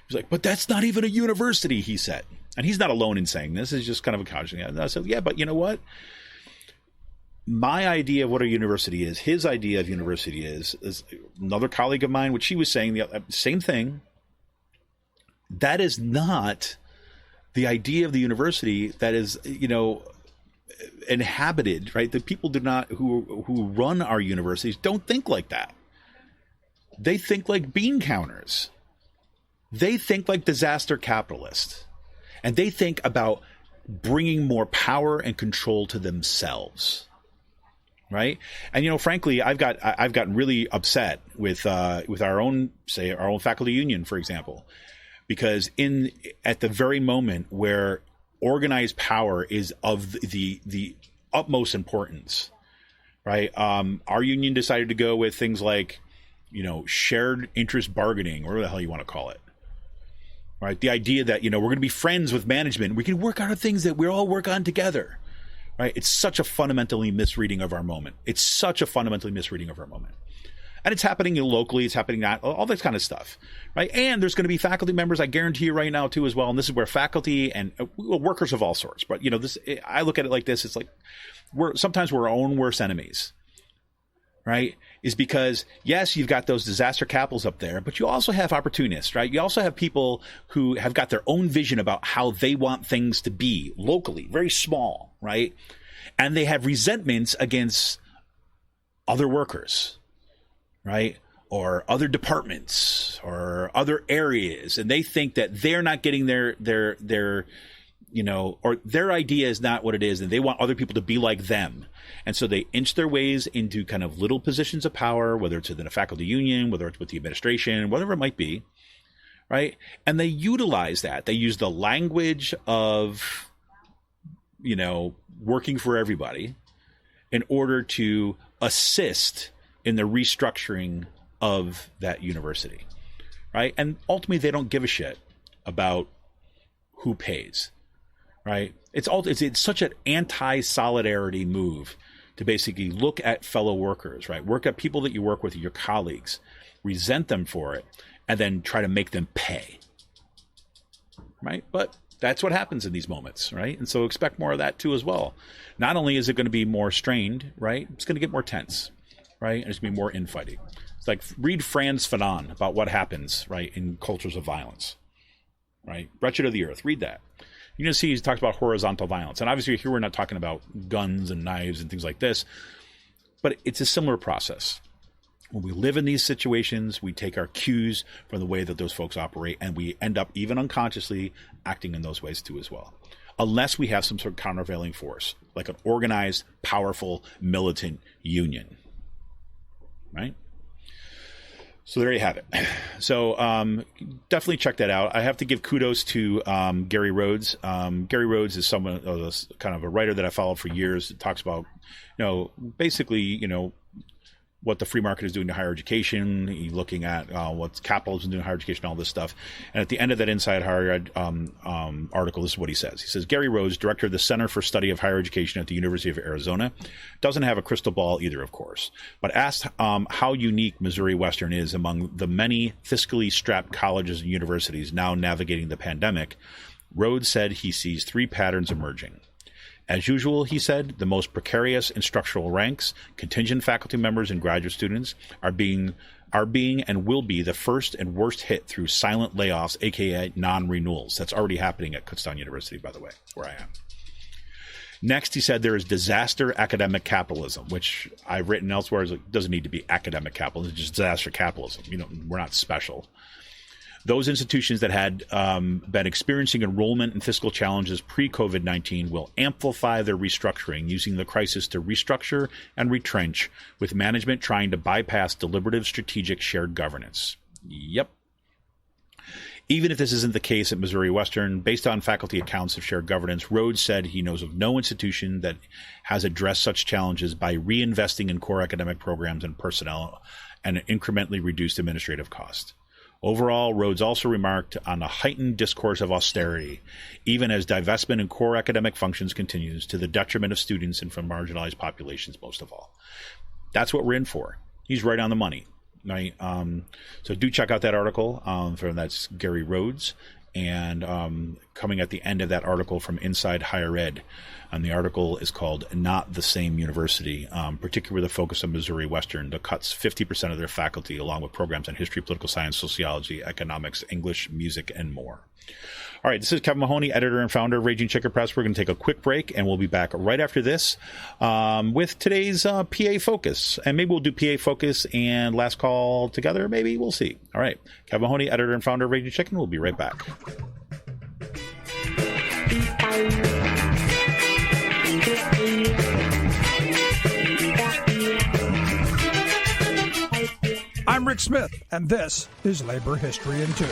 he's like, but that's not even a university, he said. And he's not alone in saying this. It's just kind of a caution. And I said, yeah, but you know what? My idea of what a university is, his idea of university is another colleague of mine, which she was saying the same thing. That is not the idea of the university that is, inhabited, right? The people who run our universities don't think like that. They think like bean counters. They think like disaster capitalists. And they think about bringing more power and control to themselves. Right. And, frankly, I've gotten really upset with our own faculty union, for example, because at the very moment where organized power is of the utmost importance, right? Our union decided to go with things like, shared interest bargaining, or whatever the hell you want to call it, right? The idea that, we're going to be friends with management. We can work out things that we all work on together, right? It's such a fundamentally misreading of our moment. And it's happening locally. It's happening all that kind of stuff, right? And there's going to be faculty members, I guarantee you right now too, as well. And this is where faculty and workers of all sorts. But I look at it like this: it's like sometimes we're our own worst enemies, right? Is because yes, you've got those disaster capitals up there, but you also have opportunists, right? You also have people who have got their own vision about how they want things to be locally, very small, right? And they have resentments against other workers, right? Or other departments or other areas. And they think that they're not getting their or their idea is not what it is, and they want other people to be like them. And so they inch their ways into kind of little positions of power, whether it's within a faculty union, whether it's with the administration, whatever it might be, right? And they utilize that. They use the language of, working for everybody in order to assist in the restructuring of that university, right? And ultimately, they don't give a shit about who pays, right? It's such an anti-solidarity move to basically look at fellow workers, right? Work at people that you work with, your colleagues, resent them for it, and then try to make them pay, right? But that's what happens in these moments, right? And so expect more of that too as well. Not only is it going to be more strained, right? It's going to get more tense, right? And it's going to be more infighting. It's like read Frantz Fanon about what happens, right, in cultures of violence, right? Wretched of the Earth. Read that. You're going to see he talks about horizontal violence. And obviously here we're not talking about guns and knives and things like this, but it's a similar process. When we live in these situations, we take our cues from the way that those folks operate, and we end up, even unconsciously, acting in those ways too as well. Unless we have some sort of countervailing force, like an organized, powerful, militant union, right? So there you have it. So definitely check that out. I have to give kudos to Gary Rhodes. Gary Rhodes is someone, kind of a writer that I followed for years. That talks about, basically, what the free market is doing to higher education. He's looking at what capitalism is doing to higher education, all this stuff. And at the end of that Inside Higher Ed article, this is what he says. He says, Gary Rhodes, director of the Center for Study of Higher Education at the University of Arizona, doesn't have a crystal ball either, of course, but asked how unique Missouri Western is among the many fiscally strapped colleges and universities now navigating the pandemic. Rhodes said he sees three patterns emerging. As usual, he said, the most precarious instructional ranks, contingent faculty members and graduate students are being and will be the first and worst hit through silent layoffs, aka non-renewals. That's already happening at Kutztown University, by the way, where I am. Next, he said there is disaster academic capitalism, which I've written elsewhere. It doesn't need to be academic capitalism, it's just disaster capitalism. We're not special. Those institutions that had been experiencing enrollment and fiscal challenges pre-COVID-19 will amplify their restructuring, using the crisis to restructure and retrench, with management trying to bypass deliberative strategic shared governance. Yep. Even if this isn't the case at Missouri Western, based on faculty accounts of shared governance, Rhodes said he knows of no institution that has addressed such challenges by reinvesting in core academic programs and personnel and incrementally reduced administrative cost. Overall, Rhodes also remarked on the heightened discourse of austerity, even as divestment in core academic functions continues, to the detriment of students and from marginalized populations most of all. That's what we're in for. He's right on the money, right? So do check out that article that's Gary Rhodes. And coming at the end of that article from Inside Higher Ed, and the article is called Not the Same University, particularly with a focus on Missouri Western that cuts 50% of their faculty, along with programs on history, political science, sociology, economics, English, music, and more. All right, this is Kevin Mahoney, editor and founder of Raging Chicken Press. We're going to take a quick break, and we'll be back right after this with today's PA Focus. And maybe we'll do PA Focus and Last Call together. Maybe. We'll see. All right, Kevin Mahoney, editor and founder of Raging Chicken. We'll be right back. I'm Rick Smith, and this is Labor History in 2.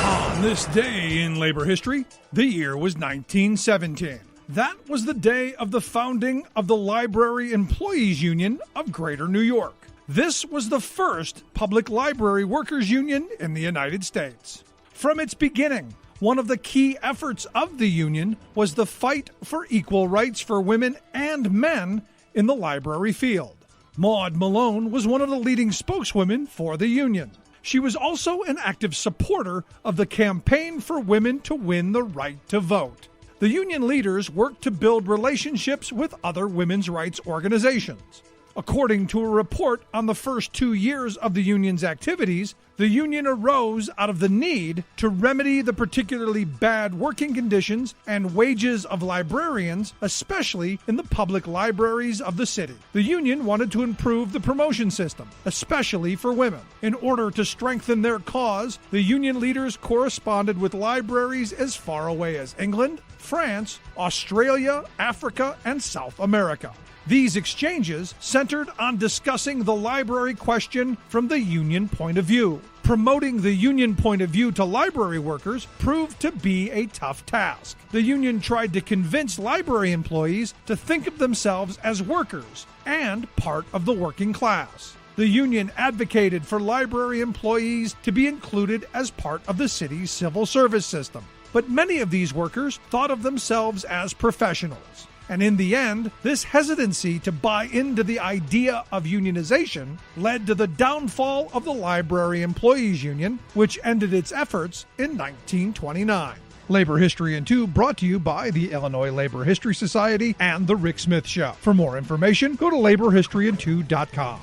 On this day in labor history, the year was 1917. That was the day of the founding of the Library Employees Union of Greater New York. This was the first public library workers' union in the United States. From its beginning, one of the key efforts of the union was the fight for equal rights for women and men in the library field. Maud Malone was one of the leading spokeswomen for the union. She was also an active supporter of the campaign for women to win the right to vote. The union leaders worked to build relationships with other women's rights organizations. According to a report on the first 2 years of the union's activities, the union arose out of the need to remedy the particularly bad working conditions and wages of librarians, especially in the public libraries of the city. The union wanted to improve the promotion system, especially for women. In order to strengthen their cause, the union leaders corresponded with libraries as far away as England, France, Australia, Africa, and South America. These exchanges centered on discussing the library question from the union point of view. Promoting the union point of view to library workers proved to be a tough task. The union tried to convince library employees to think of themselves as workers and part of the working class. The union advocated for library employees to be included as part of the city's civil service system. But many of these workers thought of themselves as professionals. And in the end, this hesitancy to buy into the idea of unionization led to the downfall of the Library Employees Union, which ended its efforts in 1929. Labor History in 2 brought to you by the Illinois Labor History Society and The Rick Smith Show. For more information, go to laborhistoryin2.com.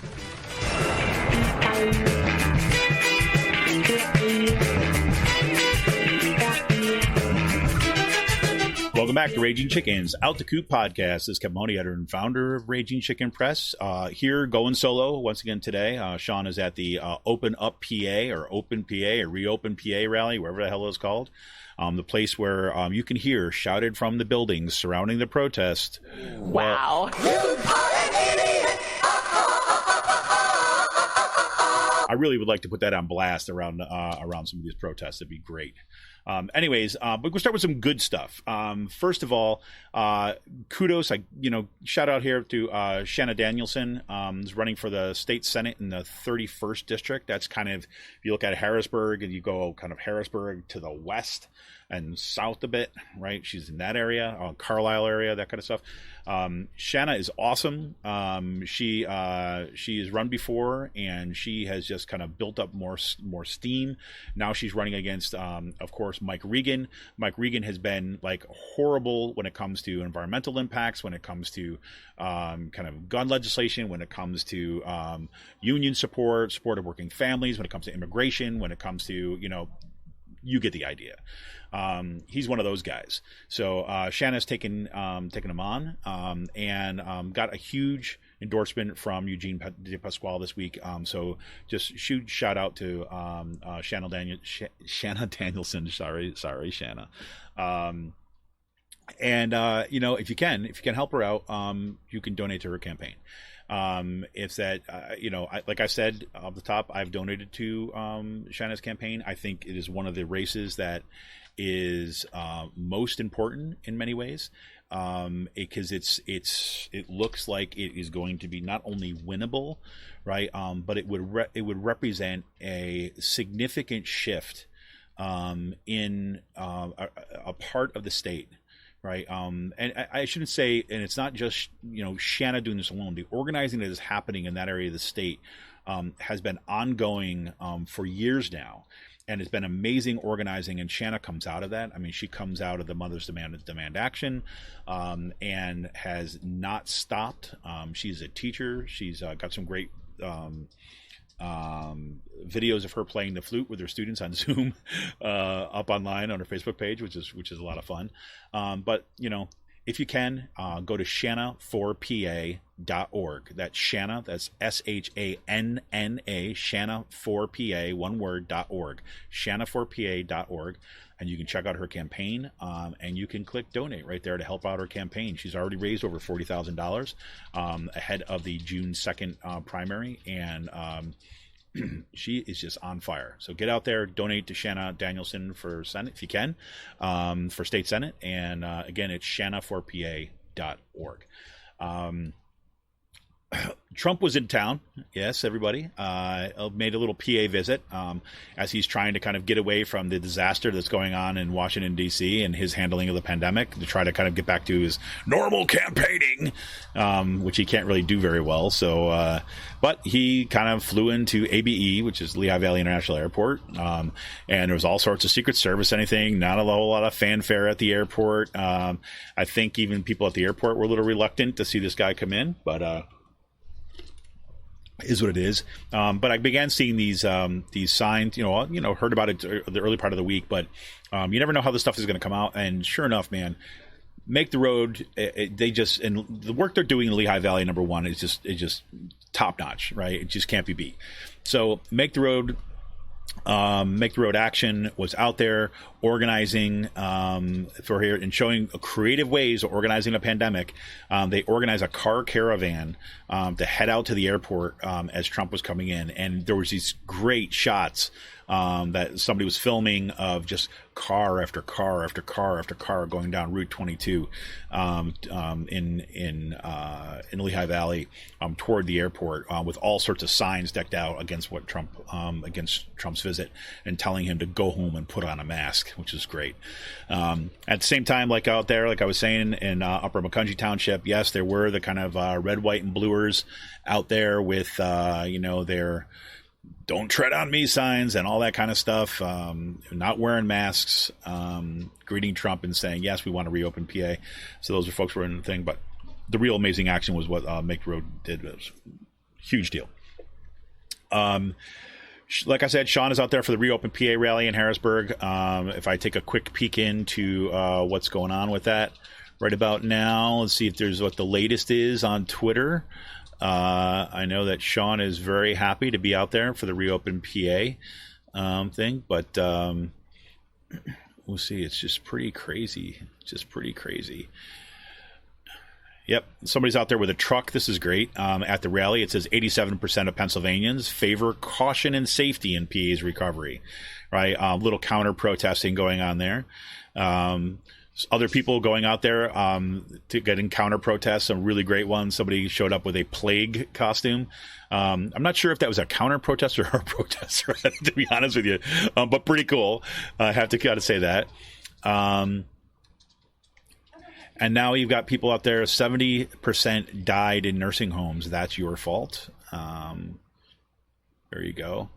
Welcome back to Raging Chicken's Out the Coop podcast. This is Kevin Mahoney, editor and founder of Raging Chicken Press. Here, going solo once again today. Sean is at the Open Up PA or Open PA or Reopen PA rally, wherever the hell it was called. The place where you can hear shouted from the buildings surrounding the protest. Wow. I really would like to put that on blast around some of these protests. It'd be great. Anyways, but we'll start with some good stuff. First of all, kudos, shout out here to Shanna Danielson, is running for the state senate in the 31st district. That's kind of, if you look at Harrisburg and you go kind of Harrisburg to the west and south a bit, right? She's in that area, Carlisle area, that kind of stuff. Shanna is awesome. She has run before, and she has just kind of built up more steam. Now she's running against, of course, Mike Regan. Mike Regan has been like horrible when it comes to environmental impacts, when it comes to kind of gun legislation, when it comes to union support of working families, when it comes to immigration, when it comes to, you get the idea. He's one of those guys. So Shanna's taken him on and got a huge endorsement from Eugene DePasquale this week. So just huge shout out to Shanna Danielson. Sorry, Shanna. And if you can help her out, you can donate to her campaign. It's that, like I said off the top, I've donated to Shanna's campaign. I think it is one of the races that is most important in many ways, because it looks like it is going to be not only winnable, right, but it would represent a significant shift in a part of the state. Right. And I shouldn't say, and it's not just, Shanna doing this alone. The organizing that is happening in that area of the state has been ongoing for years now. And it's been amazing organizing. And Shanna comes out of that. I mean, she comes out of the Mothers Demand Action and has not stopped. She's a teacher. She's got some great videos of her playing the flute with her students on Zoom up online on her Facebook page, which is a lot of fun. But if you can, go to shanna4pa.org. That's Shanna, that's SHANNA, Shanna4pa, one word, .org, Shanna4pa.org. And you can check out her campaign, and you can click donate right there to help out her campaign. She's already raised over $40,000 ahead of the June 2nd primary, and she is just on fire. So get out there, donate to Shanna Danielson for Senate if you can, for state Senate. And again, it's Shanna4pa.org. Trump was in town. Yes, everybody. Made a little PA visit as he's trying to kind of get away from the disaster that's going on in Washington, D.C. and his handling of the pandemic to try to kind of get back to his normal campaigning, which he can't really do very well. So, but he kind of flew into ABE, which is Lehigh Valley International Airport. And there was all sorts of Secret Service, anything, not a whole lot of fanfare at the airport. I think even people at the airport were a little reluctant to see this guy come in, but is what it is. But I began seeing these signs, heard about it the early part of the week, but you never know how this stuff is going to come out. And sure enough, man, Make the Road, and the work they're doing in Lehigh Valley, number one, is just top notch, right? It just can't be beat. So Make the Road Action was out there organizing for here and showing creative ways of organizing a pandemic. They organized a car caravan to head out to the airport as Trump was coming in, and there was these great shots that somebody was filming of just car after car after car after car going down Route 22 in Lehigh Valley toward the airport with all sorts of signs decked out against Trump's visit and telling him to go home and put on a mask, which is great. At the same time, like out there, like I was saying in Upper Macungie Township, yes, there were the kind of red, white, and bluers out there with their "Don't tread on me" signs and all that kind of stuff, not wearing masks, greeting Trump and saying, yes, we want to reopen PA. So those are folks who were in the thing. But the real amazing action was what Make the Road did. It was a huge deal. Like I said, Sean is out there for the Reopen PA rally in Harrisburg. If I take a quick peek into what's going on with that right about now, let's see if there's what the latest is on Twitter. I know that Sean is very happy to be out there for the Reopen PA thing, but we'll see. It's just pretty crazy. Yep, somebody's out there with a truck. This is great. At the rally, it says 87% of Pennsylvanians favor caution and safety in PA's recovery. Right, little counter protesting going on there. Other people going out there to get in counter protests, some really great ones. Somebody showed up with a plague costume. I'm not sure if that was a counter protest or a protester, to be honest with you, but pretty cool. I have to kind of say that. And now you've got people out there, 70% died in nursing homes. That's your fault. There you go.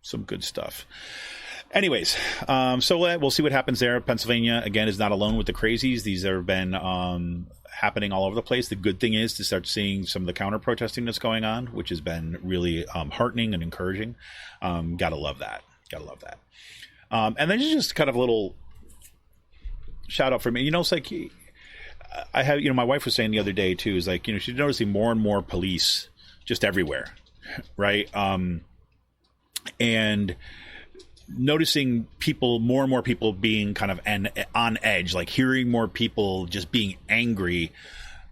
Some good stuff. Anyways, so we'll see what happens there. Pennsylvania, again, is not alone with the crazies. These have been happening all over the place. The good thing is to start seeing some of the counter-protesting that's going on, which has been really heartening and encouraging. Gotta love that. And then just kind of a little shout out for me. It's like I have, my wife was saying the other day, too, is like, she's noticing more and more police just everywhere, right? And noticing more and more people being kind of on edge, like hearing more people just being angry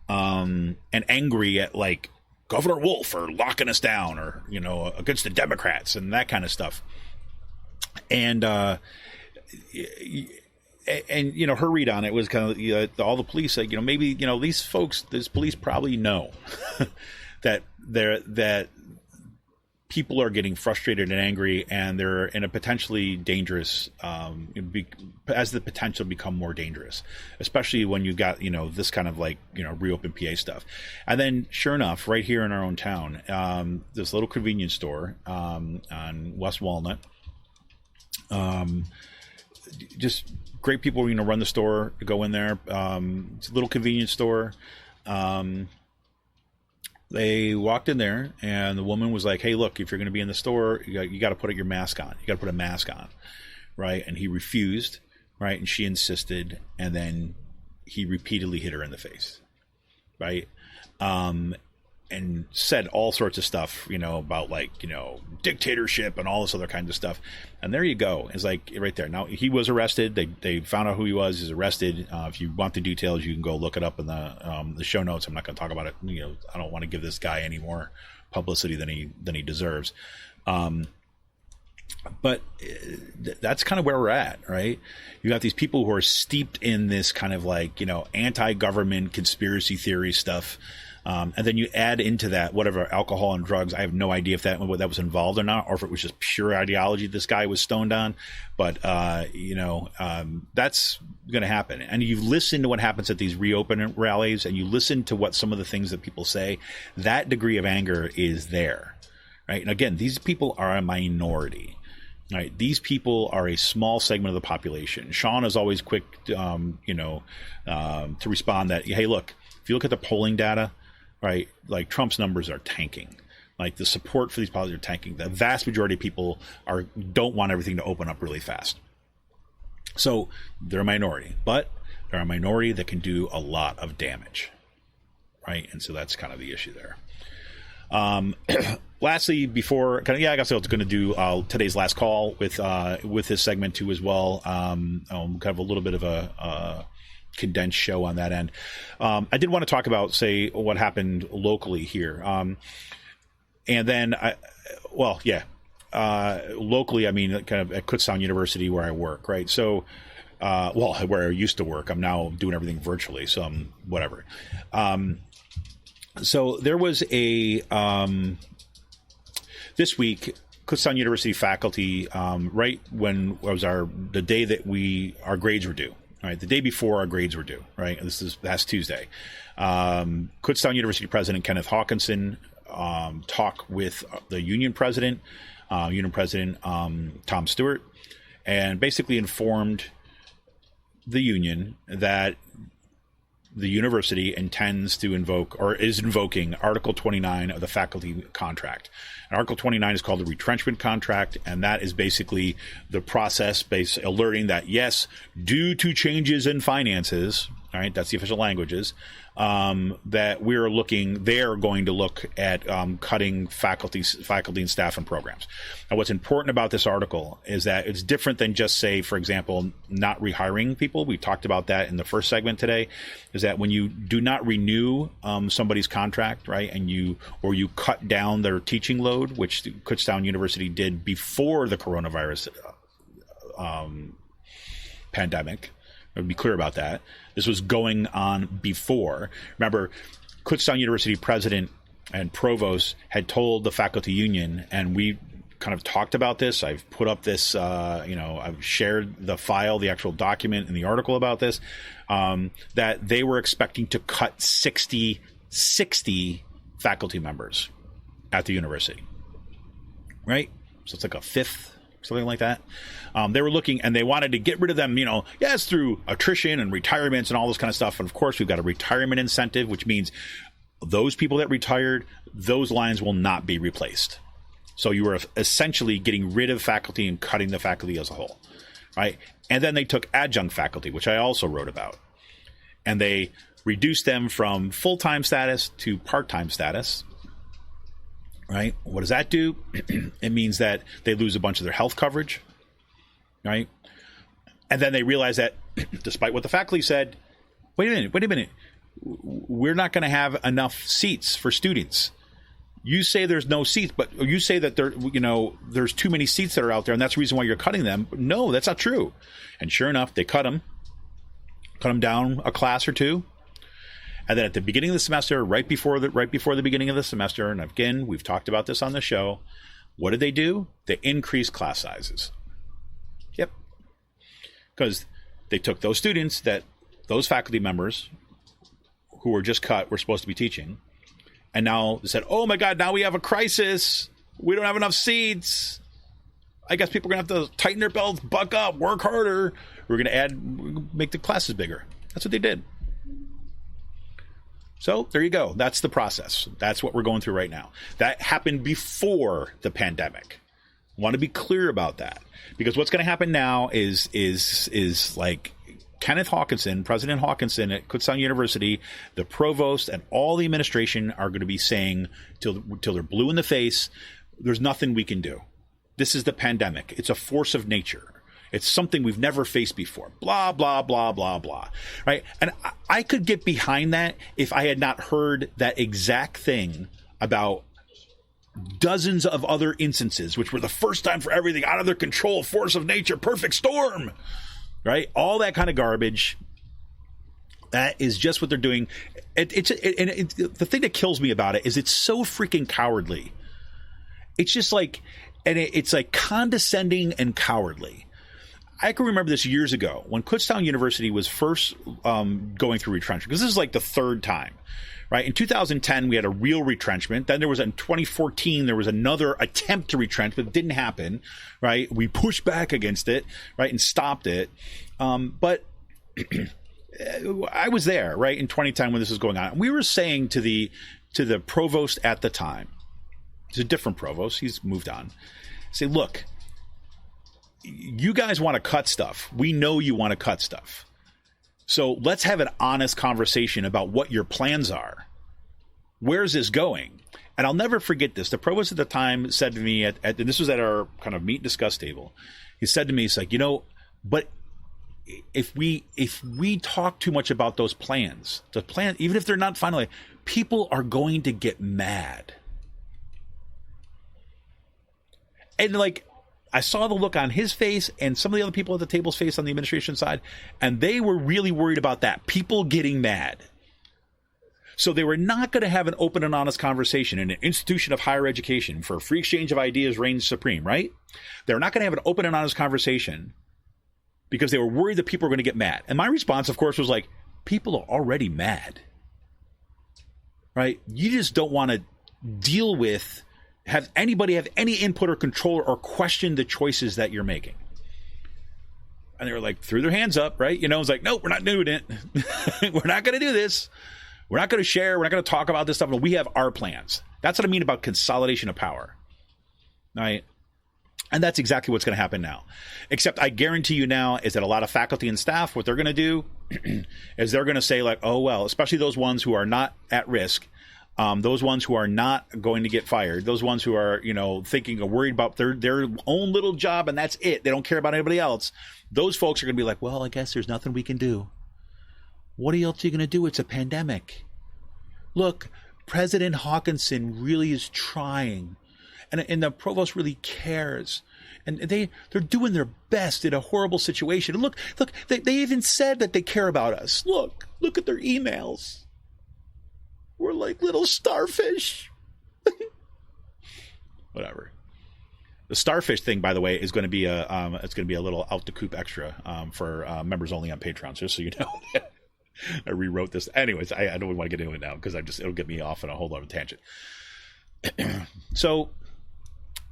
and angry at like Governor Wolf for locking us down or, against the Democrats and that kind of stuff. And her read on it was kind of all the police said, maybe, these folks, this police probably know that people are getting frustrated and angry, and they're in a potentially dangerous, as the potential become more dangerous, especially when you've got, this kind of like, Reopen PA stuff. And then sure enough, right here in our own town, this little convenience store on West Walnut, just great people, run the store, go in there. It's a little convenience store. They walked in there, and the woman was like, "Hey, look, if you're going to be in the store, you got to put your mask on. You got to put a mask on," right? And he refused, right? And she insisted, and then he repeatedly hit her in the face, right? And said all sorts of stuff, about like, dictatorship and all this other kind of stuff. And there you go. It's like right there. Now he was arrested. They found out who he was. He's arrested. If you want the details, you can go look it up in the show notes. I'm not going to talk about it. I don't want to give this guy any more publicity than he deserves. But that's kind of where we're at, right? You got these people who are steeped in this kind of like, anti-government conspiracy theory stuff. And then you add into that whatever alcohol and drugs. I have no idea if that was involved or not, or if it was just pure ideology this guy was stoned on. But that's going to happen. And you listen to what happens at these Reopen rallies, and you listen to what some of the things that people say. That degree of anger is there, right? And again, these people are a minority. Right, these people are a small segment of the population. Sean is always quick, to respond that, hey, look, if you look at the polling data, right? Like Trump's numbers are tanking. Like the support for these policies are tanking. The vast majority of people don't want everything to open up really fast. So they're a minority, but they're a minority that can do a lot of damage, right? And so that's kind of the issue there. Lastly, before I guess I was going to do today's last call with this segment too as well. Kind of a little bit of a condensed show on that end. I did want to talk about, say, what happened locally here. And then, locally, I mean, kind of at Kutztown University where I work, right? So, where I used to work, I'm now doing everything virtually, so I'm whatever. So there was this week, Kutztown University faculty, right when it was the day that our grades were due, right? The day before our grades were due, right? This is last Tuesday. Kutztown University President Kenneth Hawkinson talk with the union president, Tom Stewart, and basically informed the union that the university intends to is invoking Article 29 of the faculty contract. And Article 29 is called the retrenchment contract, and that is basically the process alerting that, yes, due to changes in finances, all right, that's the official languages, that they're going to look at cutting faculty and staff and programs. Now, what's important about this article is that it's different than just, say, for example, not rehiring people. We talked about that in the first segment today, is that when you do not renew somebody's contract, right, and you cut down their teaching load, which Kutztown University did before the coronavirus pandemic. I would be clear about that. This was going on before. Remember, Kutztown University president and provost had told the faculty union, and we kind of talked about this. I've put up this, I've shared the file, the actual document in the article about this, that they were expecting to cut 60 faculty members at the university, right? So it's like a fifth, something like that. They were looking, and they wanted to get rid of them, yes, through attrition and retirements and all this kind of stuff. And of course, we've got a retirement incentive, which means those people that retired, those lines will not be replaced. So you were essentially getting rid of faculty and cutting the faculty as a whole, right? And then they took adjunct faculty, which I also wrote about, and they reduced them from full-time status to part-time status. Right? What does that do? It means that they lose a bunch of their health coverage, right? And then they realize that, despite what the faculty said, wait a minute, we're not going to have enough seats for students. You say there's no seats, but you say that there's too many seats that are out there, and that's the reason why you're cutting them. No, that's not true. And sure enough, they cut them down a class or two. And then at the beginning of the semester, right before the beginning of the semester, and again, we've talked about this on the show, what did they do? They increased class sizes. Yep. Because they took those students those faculty members who were just cut were supposed to be teaching, and now they said, oh my God, now we have a crisis. We don't have enough seats. I guess people are going to have to tighten their belts, buck up, work harder. We're going to make the classes bigger. That's what they did. So there you go. That's the process. That's what we're going through right now. That happened before the pandemic. I want to be clear about that, because what's going to happen now is like Kenneth Hawkinson, President Hawkinson at Kutztown University, the provost, and all the administration are going to be saying till they're blue in the face, there's nothing we can do. This is the pandemic. It's a force of nature. It's something we've never faced before. Blah, blah, blah, blah, blah. Right? And I could get behind that if I had not heard that exact thing about dozens of other instances, which were the first time for everything, out of their control, force of nature, perfect storm. Right? All that kind of garbage. That is just what they're doing. The thing that kills me about it is it's so freaking cowardly. It's just like, it's like condescending and cowardly. I can remember this years ago when Kutztown University was first going through retrenchment, because this is like the third time, right? In 2010, we had a real retrenchment. Then in 2014, there was another attempt to retrench, but it didn't happen, right? We pushed back against it, right, and stopped it. But I was there, right, in 2010 when this was going on. We were saying to the to the provost at the time. It's a different provost. He's moved on. Say, look, you guys want to cut stuff. We know you want to cut stuff. So let's have an honest conversation about what your plans are. Where's this going? And I'll never forget this. The provost at the time said to me, and this was at our kind of meet and discuss table. He said to me, he's like, but if we talk too much about those plans, even if they're not finalized, people are going to get mad. And like, I saw the look on his face and some of the other people at the table's face on the administration side, and they were really worried about that. People getting mad. So they were not going to have an open and honest conversation in an institution of higher education for free exchange of ideas reigns supreme, right? They're not going to have an open and honest conversation because they were worried that people were going to get mad. And my response, of course, was like, people are already mad, right? You just don't want to deal with, have anybody have any input or control or question the choices that you're making. And they were like, threw their hands up, right? It's like, no, we're not doing it. We're not going to do this. We're not going to share. We're not going to talk about this stuff. We have our plans. That's what I mean about consolidation of power, right? And that's exactly what's going to happen now. Except I guarantee you now is that a lot of faculty and staff, what they're going to do is they're going to say like, oh, well, especially those ones who are not at risk, those ones who are not going to get fired, those ones who are, thinking or worried about their own little job and that's it. They don't care about anybody else. Those folks are going to be like, well, I guess there's nothing we can do. What else are you going to do? It's a pandemic. Look, President Hawkinson really is trying, and the provost really cares, and they're doing their best in a horrible situation. And look, they even said that they care about us. Look at their emails. We're like little starfish. Whatever. The starfish thing, by the way, is going to be a little out the coop extra for members only on Patreon, just so you know. I rewrote this. Anyways, I don't want to get into it now because it'll get me off on a whole lot of tangent. So,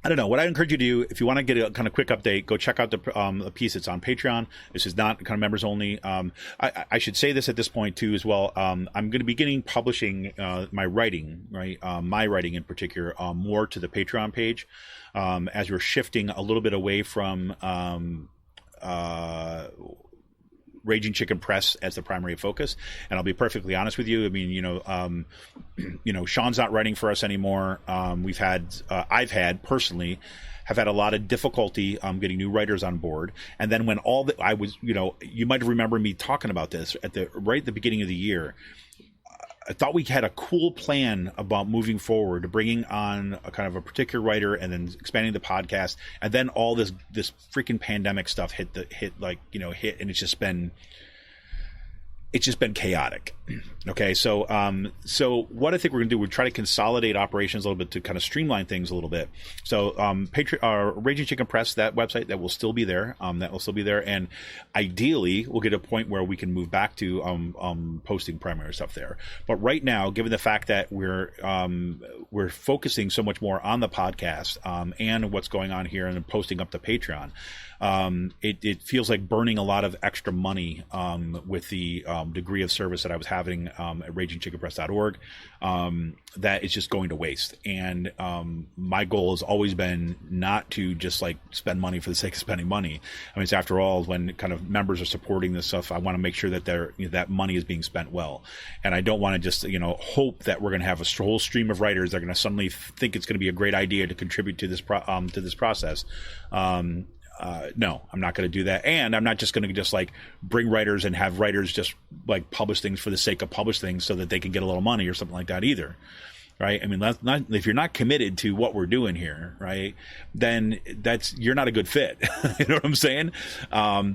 I don't know. What I encourage you to do, if you want to get a kind of quick update, go check out the piece that's on Patreon. This is not kind of members only. I should say this at this point too as well. I'm going to be beginning publishing my writing, right? My writing in particular, more to the Patreon page, as we're shifting a little bit away from Raging Chicken Press as the primary focus. And I'll be perfectly honest with you. I mean, Sean's not writing for us anymore. I've had personally have had a lot of difficulty getting new writers on board. And then when you might remember me talking about this right at the beginning of the year. I thought we had a cool plan about moving forward, bringing on a kind of a particular writer and then expanding the podcast. And then all this freaking pandemic stuff hit, and it's just been chaotic. Okay. So what I think we're going to do, we're try to consolidate operations a little bit to kind of streamline things a little bit. So, Raging Chicken Press, that website, that will still be there. And ideally we'll get a point where we can move back to, posting primary stuff there. But right now, given the fact that we're focusing so much more on the podcast, and what's going on here and posting up to Patreon, it feels like burning a lot of extra money, with the, degree of service that I was having at ragingchickenpress.org, that is just going to waste. And my goal has always been not to just like spend money for the sake of spending money. I mean, it's after all, when kind of members are supporting this stuff, I want to make sure that that money is being spent well. And I don't want to just hope that we're going to have a whole stream of writers that are going to suddenly think it's going to be a great idea to contribute to this process. No, I'm not going to do that. And I'm not just going to just like bring writers and have writers just like publish things for the sake of publish things so that they can get a little money or something like that either. Right. I mean, that's not, if you're not committed to what we're doing here, right, then you're not a good fit. You know what I'm saying?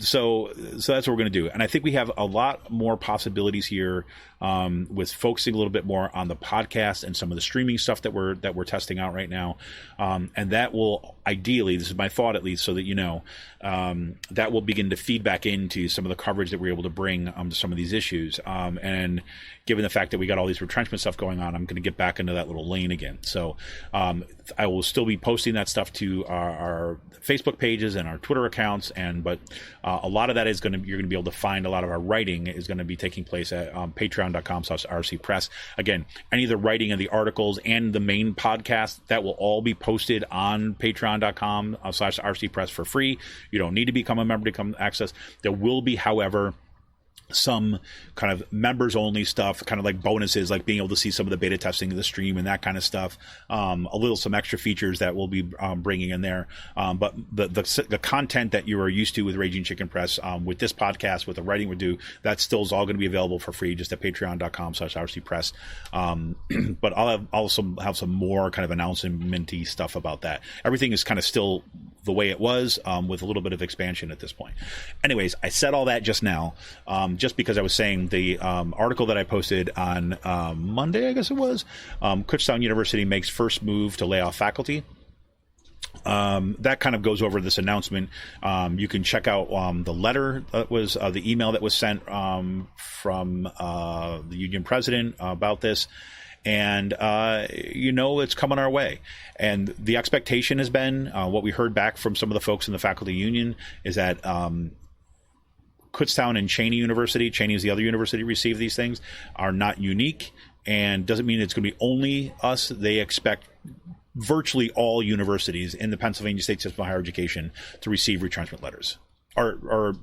So that's what we're going to do. And I think we have a lot more possibilities here, with focusing a little bit more on the podcast and some of the streaming stuff that we're testing out right now. And that will ideally, this is my thought at least, so that that will begin to feed back into some of the coverage that we're able to bring to some of these issues. And given the fact that we got all these retrenchment stuff going on, I'm going to get back into that little lane again. So I will still be posting that stuff to our Facebook pages and our Twitter accounts, but a lot of that is you're going to be able to find a lot of our writing is going to be taking place at patreon.com/rcpress. Again, any of the writing of the articles and the main podcast, that will all be posted on patreon.com/rcpress for free. You don't need to become a member to come access. There will be, however, some kind of members only stuff, kind of like bonuses, like being able to see some of the beta testing of the stream and that kind of stuff. Some extra features that we'll be bringing in there. But the content that you are used to with Raging Chicken Press, with this podcast, with the writing we do, that still is all going to be available for free just at patreon.com/rcpress. But I'll also have some more kind of announcement-y stuff about that. Everything is kind of still the way it was, with a little bit of expansion at this point. Anyways, I said all that just now, just because I was saying the article that I posted on Monday, I guess it was, Kutztown University makes first move to lay off faculty. That kind of goes over this announcement. You can check out the letter that was the email that was sent from the union president about this. And, it's coming our way. And the expectation has been, what we heard back from some of the folks in the faculty union is that Kutztown and Cheney University, Cheney is the other university, receive these things, are not unique, and doesn't mean it's going to be only us. They expect virtually all universities in the Pennsylvania State System of Higher Education to receive retrenchment letters, or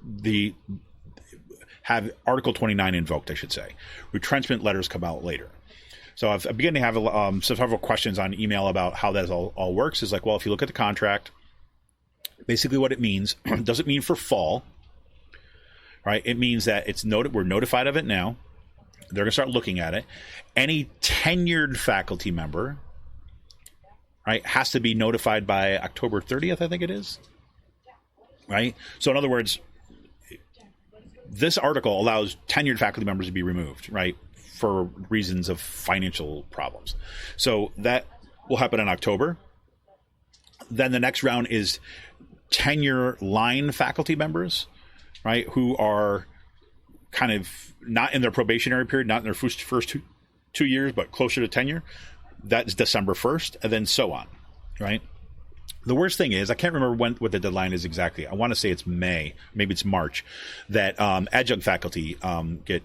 have Article 29 invoked, I should say. Retrenchment letters come out later. So I've begun to have several questions on email about how that all works. Is like, well, if you look at the contract, basically what it means, doesn't mean for fall, right? It means that we're notified of it now. They're going to start looking at it. Any tenured faculty member, right, has to be notified by October 30th, I think it is, right? So in other words, this article allows tenured faculty members to be removed, right, for reasons of financial problems. So that will happen in October. Then the next round is tenure line faculty members, right, who are kind of not in their probationary period, not in their first two years, but closer to tenure. That is December 1st, and then so on, right? The worst thing is, I can't remember what the deadline is exactly. I want to say it's May, maybe it's March, that adjunct faculty get,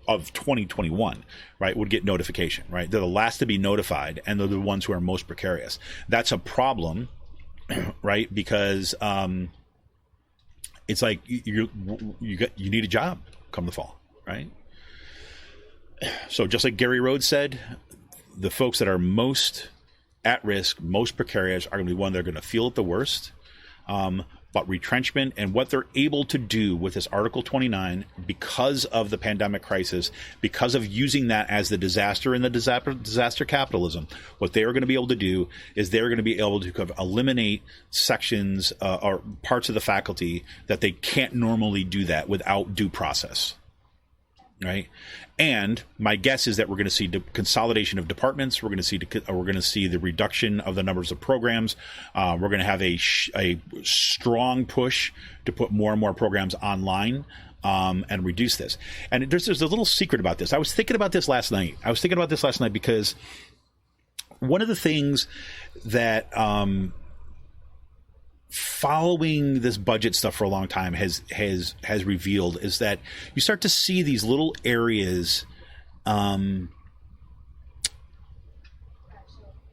of 2021, right, would get notification, right? They're the last to be notified, and they're the ones who are most precarious. That's a problem, right? Because it's like you need a job come the fall, right? So just like Gary Rhodes said, the folks that are most at risk, most precarious, are going to be one that are going to feel it the worst. But retrenchment and what they're able to do with this Article 29 because of the pandemic crisis, because of using that as the disaster and the disaster capitalism, what they are going to be able to do is they're going to be able to kind of eliminate sections or parts of the faculty that they can't normally do that without due process. Right. And my guess is that we're going to see consolidation of departments. We're going to see the reduction of the numbers of programs. We're going to have a strong push to put more and more programs online and reduce this. And there's a little secret about this. I was thinking about this last night. Because one of the things that following this budget stuff for a long time has revealed is that you start to see these little areas. You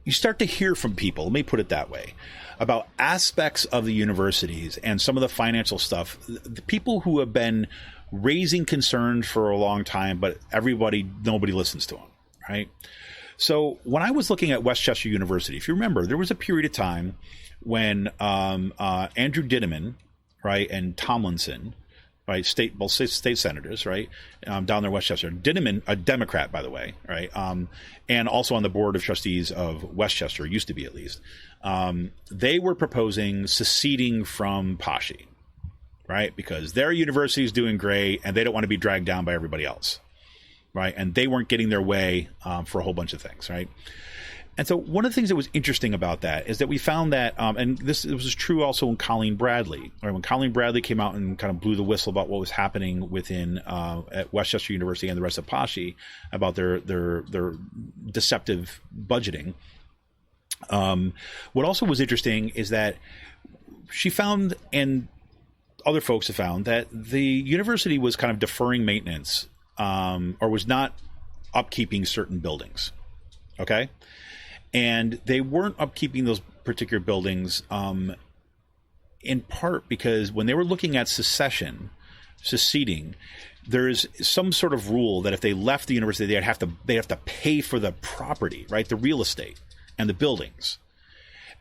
start to hear from people, let me put it that way, about aspects of the universities and some of the financial stuff. The people who have been raising concerns for a long time, but nobody listens to them, right? So when I was looking at Westchester University, if you remember, there was a period of time when Andrew Dittman, right, and Tomlinson, right, state senators, right, down there in Westchester. Dittman, a Democrat, by the way, right, and also on the board of trustees of Westchester, used to be at least. They were proposing seceding from Fauci, right, because their university is doing great and they don't want to be dragged down by everybody else, right, and they weren't getting their way for a whole bunch of things, right. And so one of the things that was interesting about that is that we found that, and this was true also in Colleen Bradley, right? When Colleen Bradley came out and kind of blew the whistle about what was happening within at Westchester University and the rest of Fauci about their deceptive budgeting, What also was interesting is that she found, and other folks have found, that the university was kind of deferring maintenance or was not upkeeping certain buildings. Okay. And they weren't upkeeping those particular buildings in part because when they were looking at seceding, there's some sort of rule that if they left the university, they'd have to pay for the property, right? The real estate and the buildings.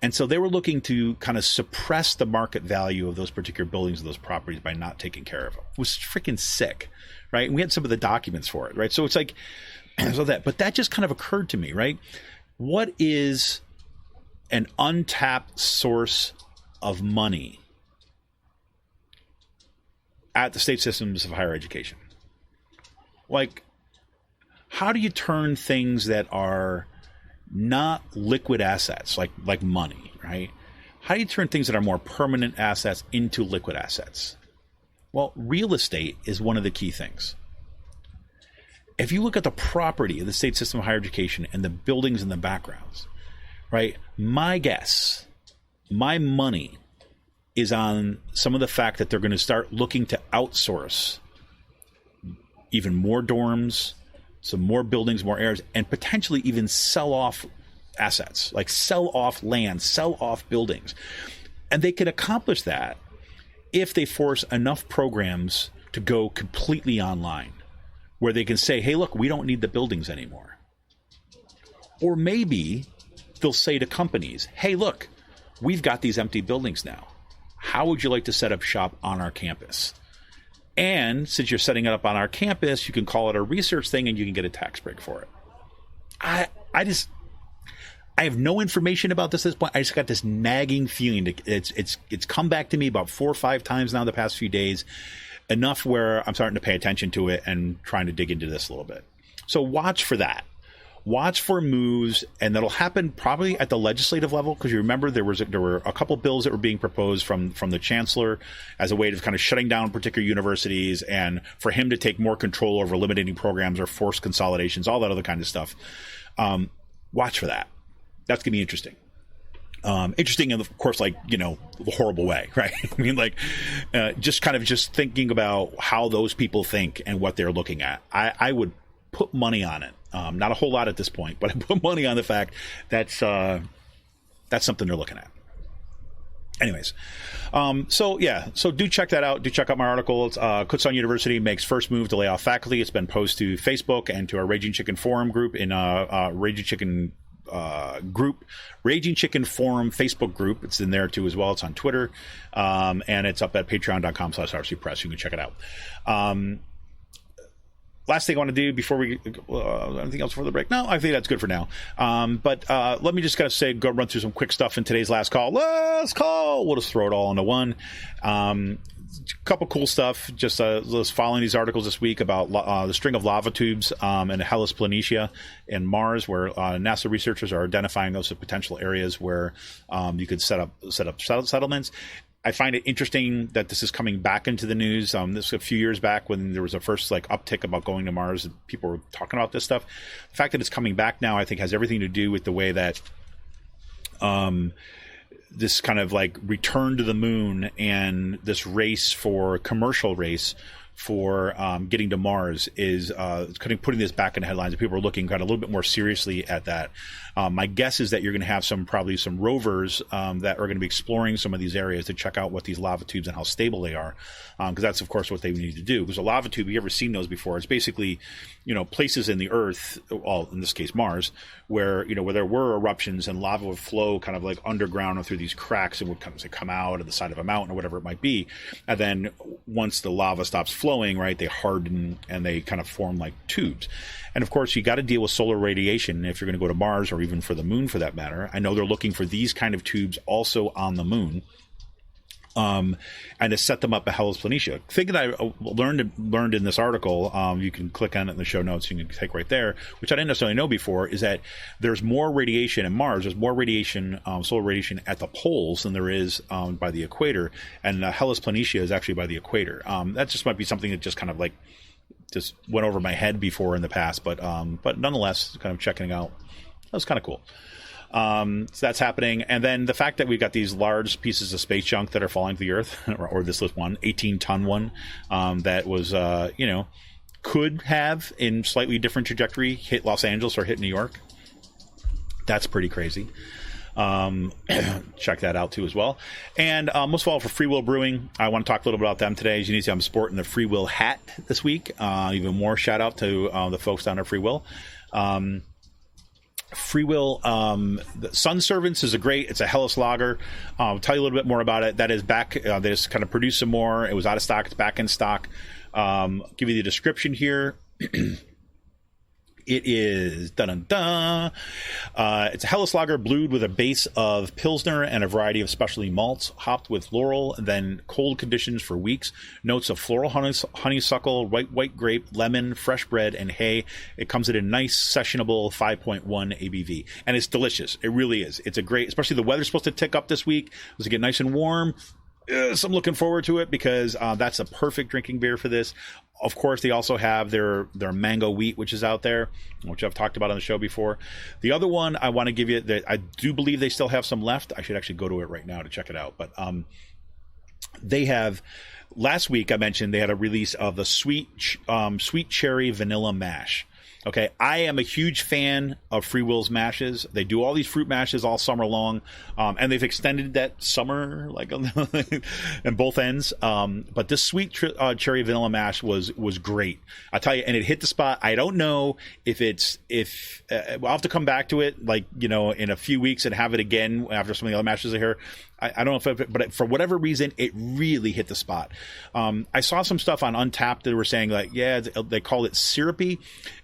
And so they were looking to kind of suppress the market value of those particular buildings and those properties by not taking care of them. It was freaking sick, right? And we had some of the documents for it, right? So it's like, but that just kind of occurred to me, right? What is an untapped source of money at the state systems of higher education? Like, how do you turn things that are not liquid assets, like money, right? How do you turn things that are more permanent assets into liquid assets? Well, real estate is one of the key things. If you look at the property of the state system of higher education and the buildings and the backgrounds, right? My guess, my money is on some of the fact that they're going to start looking to outsource even more dorms, some more buildings, more areas, and potentially even sell off assets, like sell off land, sell off buildings. And they can accomplish that if they force enough programs to go completely online, where they can say, hey, look, we don't need the buildings anymore. Or maybe they'll say to companies, hey, look, we've got these empty buildings now. How would you like to set up shop on our campus? And since you're setting it up on our campus, you can call it a research thing and you can get a tax break for it. I have no information about this at this point. I just got this nagging feeling. It's come back to me about 4 or 5 times now the past few days, enough where I'm starting to pay attention to it and trying to dig into this a little bit. So watch for that. Watch for moves, and that'll happen probably at the legislative level, because you remember there were a couple bills that were being proposed from the chancellor as a way of kind of shutting down particular universities and for him to take more control over eliminating programs or forced consolidations, all that other kind of stuff. Watch for that. That's going to be interesting. Interesting in, of course, like, the horrible way, right? I mean, like, just thinking about how those people think and what they're looking at. I would put money on it. Not a whole lot at this point, but I put money on the fact that's something they're looking at. Anyways, so do check that out. Do check out my article. It's Kutztown University makes first move to lay off faculty. It's been posted to Facebook and to our Raging Chicken Forum group in Raging Chicken Raging Chicken Forum Facebook group. It's in there too as well. It's on Twitter, and it's up at patreon.com/RC Press. You can check it out. Last thing I want to do before we anything else before the break? No, I think that's good for now. But let me just kind of go run through some quick stuff in today's last call. Last call. We'll just throw it all into one. A couple cool stuff. Just following these articles this week about the string of lava tubes in Hellas Planitia and Mars, where NASA researchers are identifying those as potential areas where you could set up settlements. I find it interesting that this is coming back into the news. This was a few years back when there was a first uptick about going to Mars, and people were talking about this stuff. The fact that it's coming back now, I think, has everything to do with the way that this kind of return to the moon and this commercial race for getting to Mars is kind of putting this back in the headlines. People are looking kind of a little bit more seriously at that. My guess is that you're going to have probably some rovers that are going to be exploring some of these areas to check out what these lava tubes and how stable they are, because that's, of course, what they need to do. Because a lava tube, have you ever seen those before? It's basically, places in the Earth, well, in this case Mars, where where there were eruptions and lava would flow kind of underground or through these cracks and would come out of the side of a mountain or whatever it might be. And then once the lava stops flowing, right, they harden and they kind of form like tubes. And of course, you got to deal with solar radiation if you're going to go to Mars, or even for the moon for that matter. I know they're looking for these kind of tubes also on the moon, and to set them up at Hellas Planitia. Thing that I learned in this article, you can click on it in the show notes, you can take right there, which I didn't necessarily know before, is that there's more radiation in Mars. There's more radiation, solar radiation at the poles than there is by the equator, and Hellas Planitia is actually by the equator. That just might be something that just kind of just went over my head before in the past, but nonetheless, kind of checking it out. That was kind of cool. So that's happening. And then the fact that we've got these large pieces of space junk that are falling to the Earth, or this one, 18-ton one, that was, could have, in slightly different trajectory, hit Los Angeles or hit New York. That's pretty crazy. Check that out too as well. And most of all, for Free Will Brewing, I want to talk a little bit about them today. As you can see, I'm sporting the Free Will hat this week. Even more shout out to the folks down at Free Will. Free Will, the Sun Servants is it's a Helles lager. I'll tell you a little bit more about it. That is back. They just kind of produced some more. It was out of stock. It's back in stock. Give you the description here. It is it's a Helles lager brewed with a base of Pilsner and a variety of specialty malts, hopped with laurel, and then cold conditions for weeks. Notes of floral honeysuckle, white grape, lemon, fresh bread, and hay. It comes in a nice sessionable 5.1 ABV, and it's delicious. It really is. It's a great, especially the weather's supposed to tick up this week. It's to get nice and warm. So I'm looking forward to it because that's a perfect drinking beer for this. Of course, they also have their mango wheat, which is out there, which I've talked about on the show before. The other one I want to give you, that I do believe they still have some left. I should actually go to it right now to check it out. But they have, last week I mentioned they had a release of the sweet cherry vanilla mash. Okay, I am a huge fan of Free Will's mashes. They do all these fruit mashes all summer long, and they've extended that summer like on both ends. But this sweet cherry vanilla mash was great. I tell you, and it hit the spot. I don't know if I'll have to come back to it, in a few weeks and have it again after some of the other mashes are here. I don't know but for whatever reason, it really hit the spot. I saw some stuff on Untapped that were saying they call it syrupy,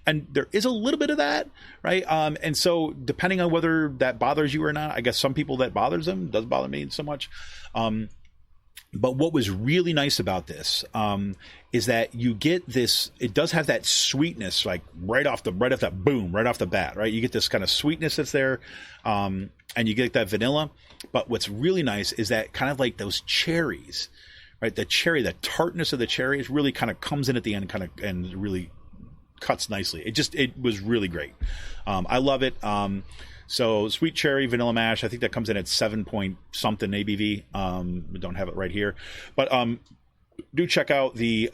and there is a little bit of that, right? And so depending on whether that bothers you or not, I guess some people that bothers them, doesn't bother me so much. But what was really nice about this is that you get this. It does have that sweetness, like right off the bat, right? You get this kind of sweetness that's there, and you get that vanilla. But what's really nice is that kind of like those cherries, right? The tartness of the cherries really kind of comes in at the end, and really cuts nicely. It was really great. I love it. So sweet cherry vanilla mash, I think that comes in at 7-point-something ABV. We don't have it right here, but do check out the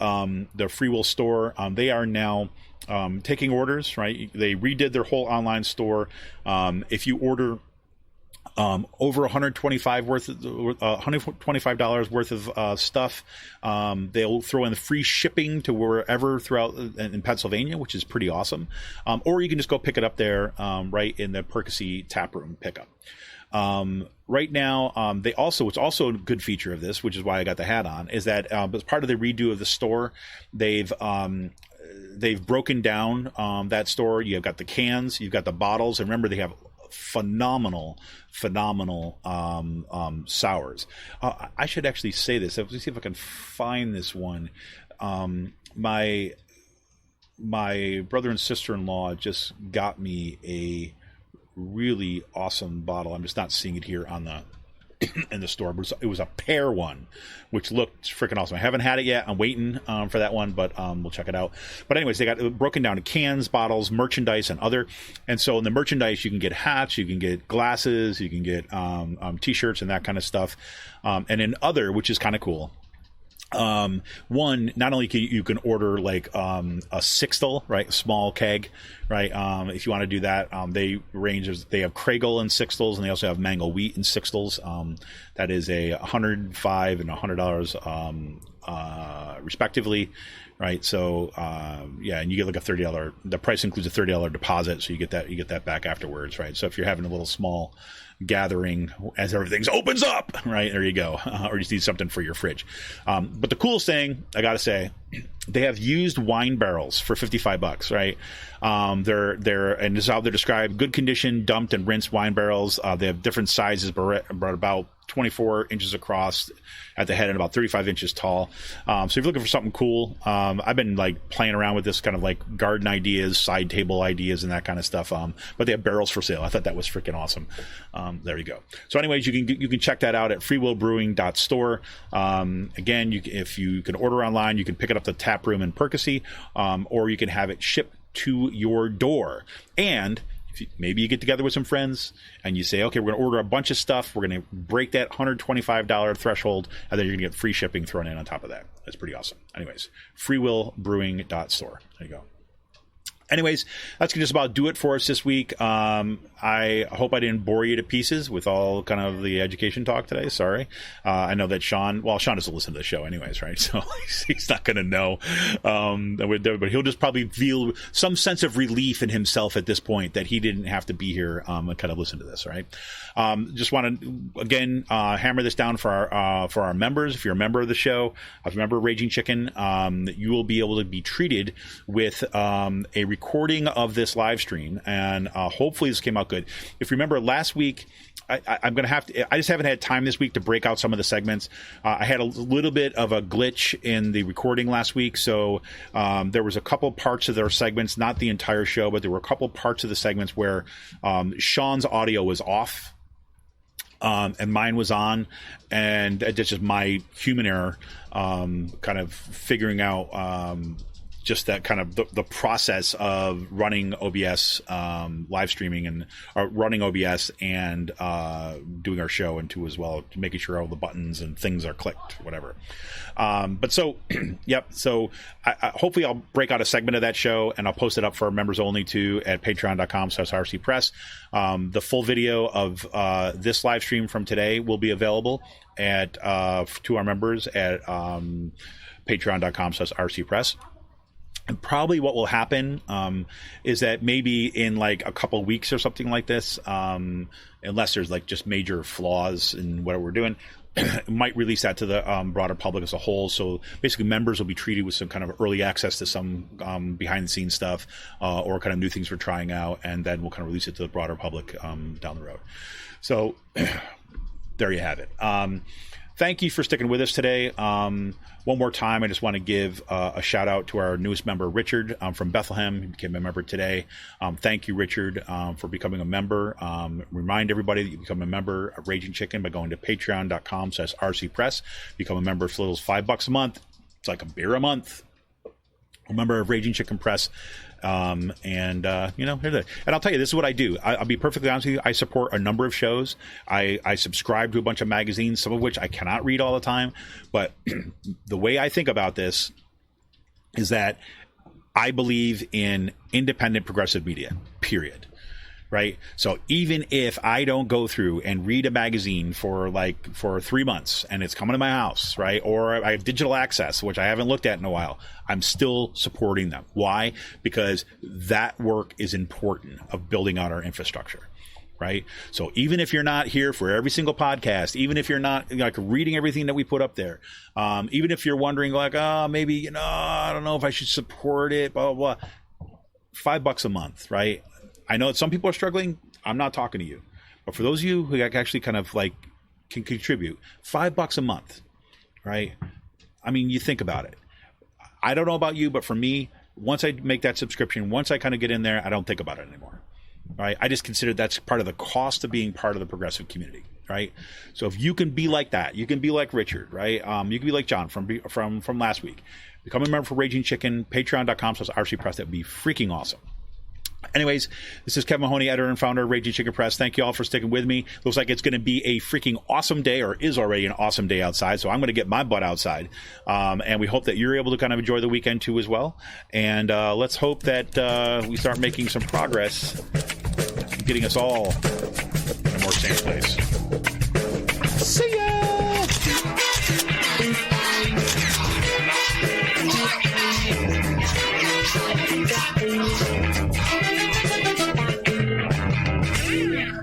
Free Will store. They are now taking orders. Right, they redid their whole online store. If you order over $125 worth of stuff, they'll throw in the free shipping to wherever throughout in Pennsylvania, which is pretty awesome. Or you can just go pick it up there, right in the Percy tap room pickup. Right now, it's also a good feature of this, which is why I got the hat on, is that as part of the redo of the store, they've broken down that store. You've got the cans, you've got the bottles, and remember they have phenomenal sours. I should actually say this. Let's see if I can find this one. My brother and sister-in-law just got me a really awesome bottle. I'm just not seeing it here on the in the store, but it was a pear one, which looked freaking awesome. I haven't had it yet. I'm waiting for that one, but we'll check it out. But anyways, they got it broken down to cans, bottles, merchandise, and other. And so in the merchandise, you can get hats, you can get glasses, you can get t-shirts and that kind of stuff. And in other, which is kind of cool, one, not only can you can order like a sixtel, right, a small keg, right, if you want to do that. They have Kragel and sixtels, and they also have mango wheat and sixtels. That is a $105 and $100 respectively, right? So and you get like a $30. The price includes a $30 deposit, so you get that back afterwards, right? So if you're having a little small gathering as everything opens up, right, there you go, or you just need something for your fridge. But the coolest thing, I gotta say, they have used wine barrels for $55, right? They're and this is how they're described: good condition, dumped and rinsed wine barrels. They have different sizes, but about 24 inches across at the head and about 35 inches tall. So if you're looking for something cool, I've been like playing around with this kind of like garden ideas, side table ideas, and that kind of stuff. But they have barrels for sale. I thought that was freaking awesome. There you go. So anyways, you can check that out at freewillbrewing.store. Again, if you can order online, you can pick it up the tap room in Percy, or you can have it shipped to your door. And maybe you get together with some friends and you say, okay, we're going to order a bunch of stuff. We're going to break that $125 threshold, and then you're going to get free shipping thrown in on top of that. That's pretty awesome. Anyways, freewillbrewing.store. There you go. Anyways, that's just about do it for us this week. I hope I didn't bore you to pieces with all kind of the education talk today. Sorry. I know that Sean doesn't listen to the show anyways, right? So he's not going to know. But he'll just probably feel some sense of relief in himself at this point that he didn't have to be here and kind of listen to this, right? Just want to, again, hammer this down for our members. If you're a member of the show, if you're a member of Raging Chicken, you will be able to be treated with a recording of this live stream, and hopefully this came out good. If you remember last week, I'm going to have to, I just haven't had time this week to break out some of the segments. I had a little bit of a glitch in the recording last week, so there was a couple parts of their segments, not the entire show, but there were a couple parts of the segments where Sean's audio was off. And mine was on, and that's just my human error, kind of figuring out just that kind of the process of running OBS live streaming and running OBS and doing our show into as well, making sure all the buttons and things are clicked, whatever. But so, yep. So I hopefully I'll break out a segment of that show and I'll post it up for members only too at patreon.com/rcpress. The full video of this live stream from today will be available at to our members at patreon.com/rcpress. And probably what will happen is that maybe in like a couple of weeks or something like this, unless there's like just major flaws in what we're doing, might release that to the broader public as a whole. So basically members will be treated with some kind of early access to some behind the scenes stuff or kind of new things we're trying out. And then we'll kind of release it to the broader public down the road. So there you have it. Thank you for sticking with us today. One more time, I just want to give a shout out to our newest member, Richard, from Bethlehem. He became a member today. Thank you, Richard, for becoming a member. Remind everybody that you become a member of Raging Chicken by going to patreon.com/rcpress. Become a member for as little as $5 a month. It's like a beer a month. A member of Raging Chicken Press. And I'll tell you, this is what I do. I'll be perfectly honest with you. I support a number of shows. I subscribe to a bunch of magazines, some of which I cannot read all the time. But the way I think about this is that I believe in independent progressive media, period. Right. So even if I don't go through and read a magazine for 3 months and it's coming to my house, right, or I have digital access, which I haven't looked at in a while, I'm still supporting them. Why? Because that work is important of building out our infrastructure. Right. So even if you're not here for every single podcast, even if you're not like reading everything that we put up there, even if you're wondering like, maybe, I don't know if I should support it, blah, blah, blah, $5 a month. Right. I know that some people are struggling. I'm not talking to you. But for those of you who actually kind of like can contribute, $5 a month, right? I mean, you think about it. I don't know about you, but for me, once I make that subscription, once I kind of get in there, I don't think about it anymore, right? I just consider that's part of the cost of being part of the progressive community, right? So if you can be like that, you can be like Richard, right? You can be like John from last week. Become a member for Raging Chicken, patreon.com/rcpress. That would be freaking awesome. Anyways, this is Kevin Mahoney, editor and founder of Raging Chicken Press. Thank you all for sticking with me. Looks like it's going to be a freaking awesome day, or is already an awesome day outside. So I'm going to get my butt outside. And we hope that you're able to kind of enjoy the weekend too as well. And let's hope that we start making some progress in getting us all in a more sane place. See ya!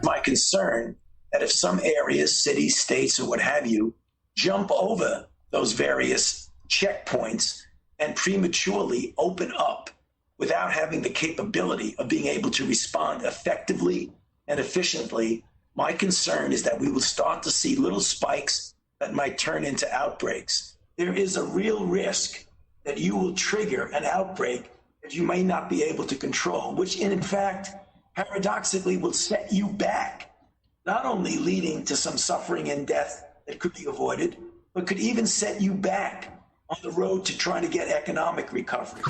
My concern that if some areas, cities, states, or what have you, jump over those various checkpoints and prematurely open up without having the capability of being able to respond effectively and efficiently, my concern is that we will start to see little spikes that might turn into outbreaks. There is a real risk that you will trigger an outbreak that you may not be able to control, which in fact, paradoxically will set you back, not only leading to some suffering and death that could be avoided, but could even set you back on the road to trying to get economic recovery.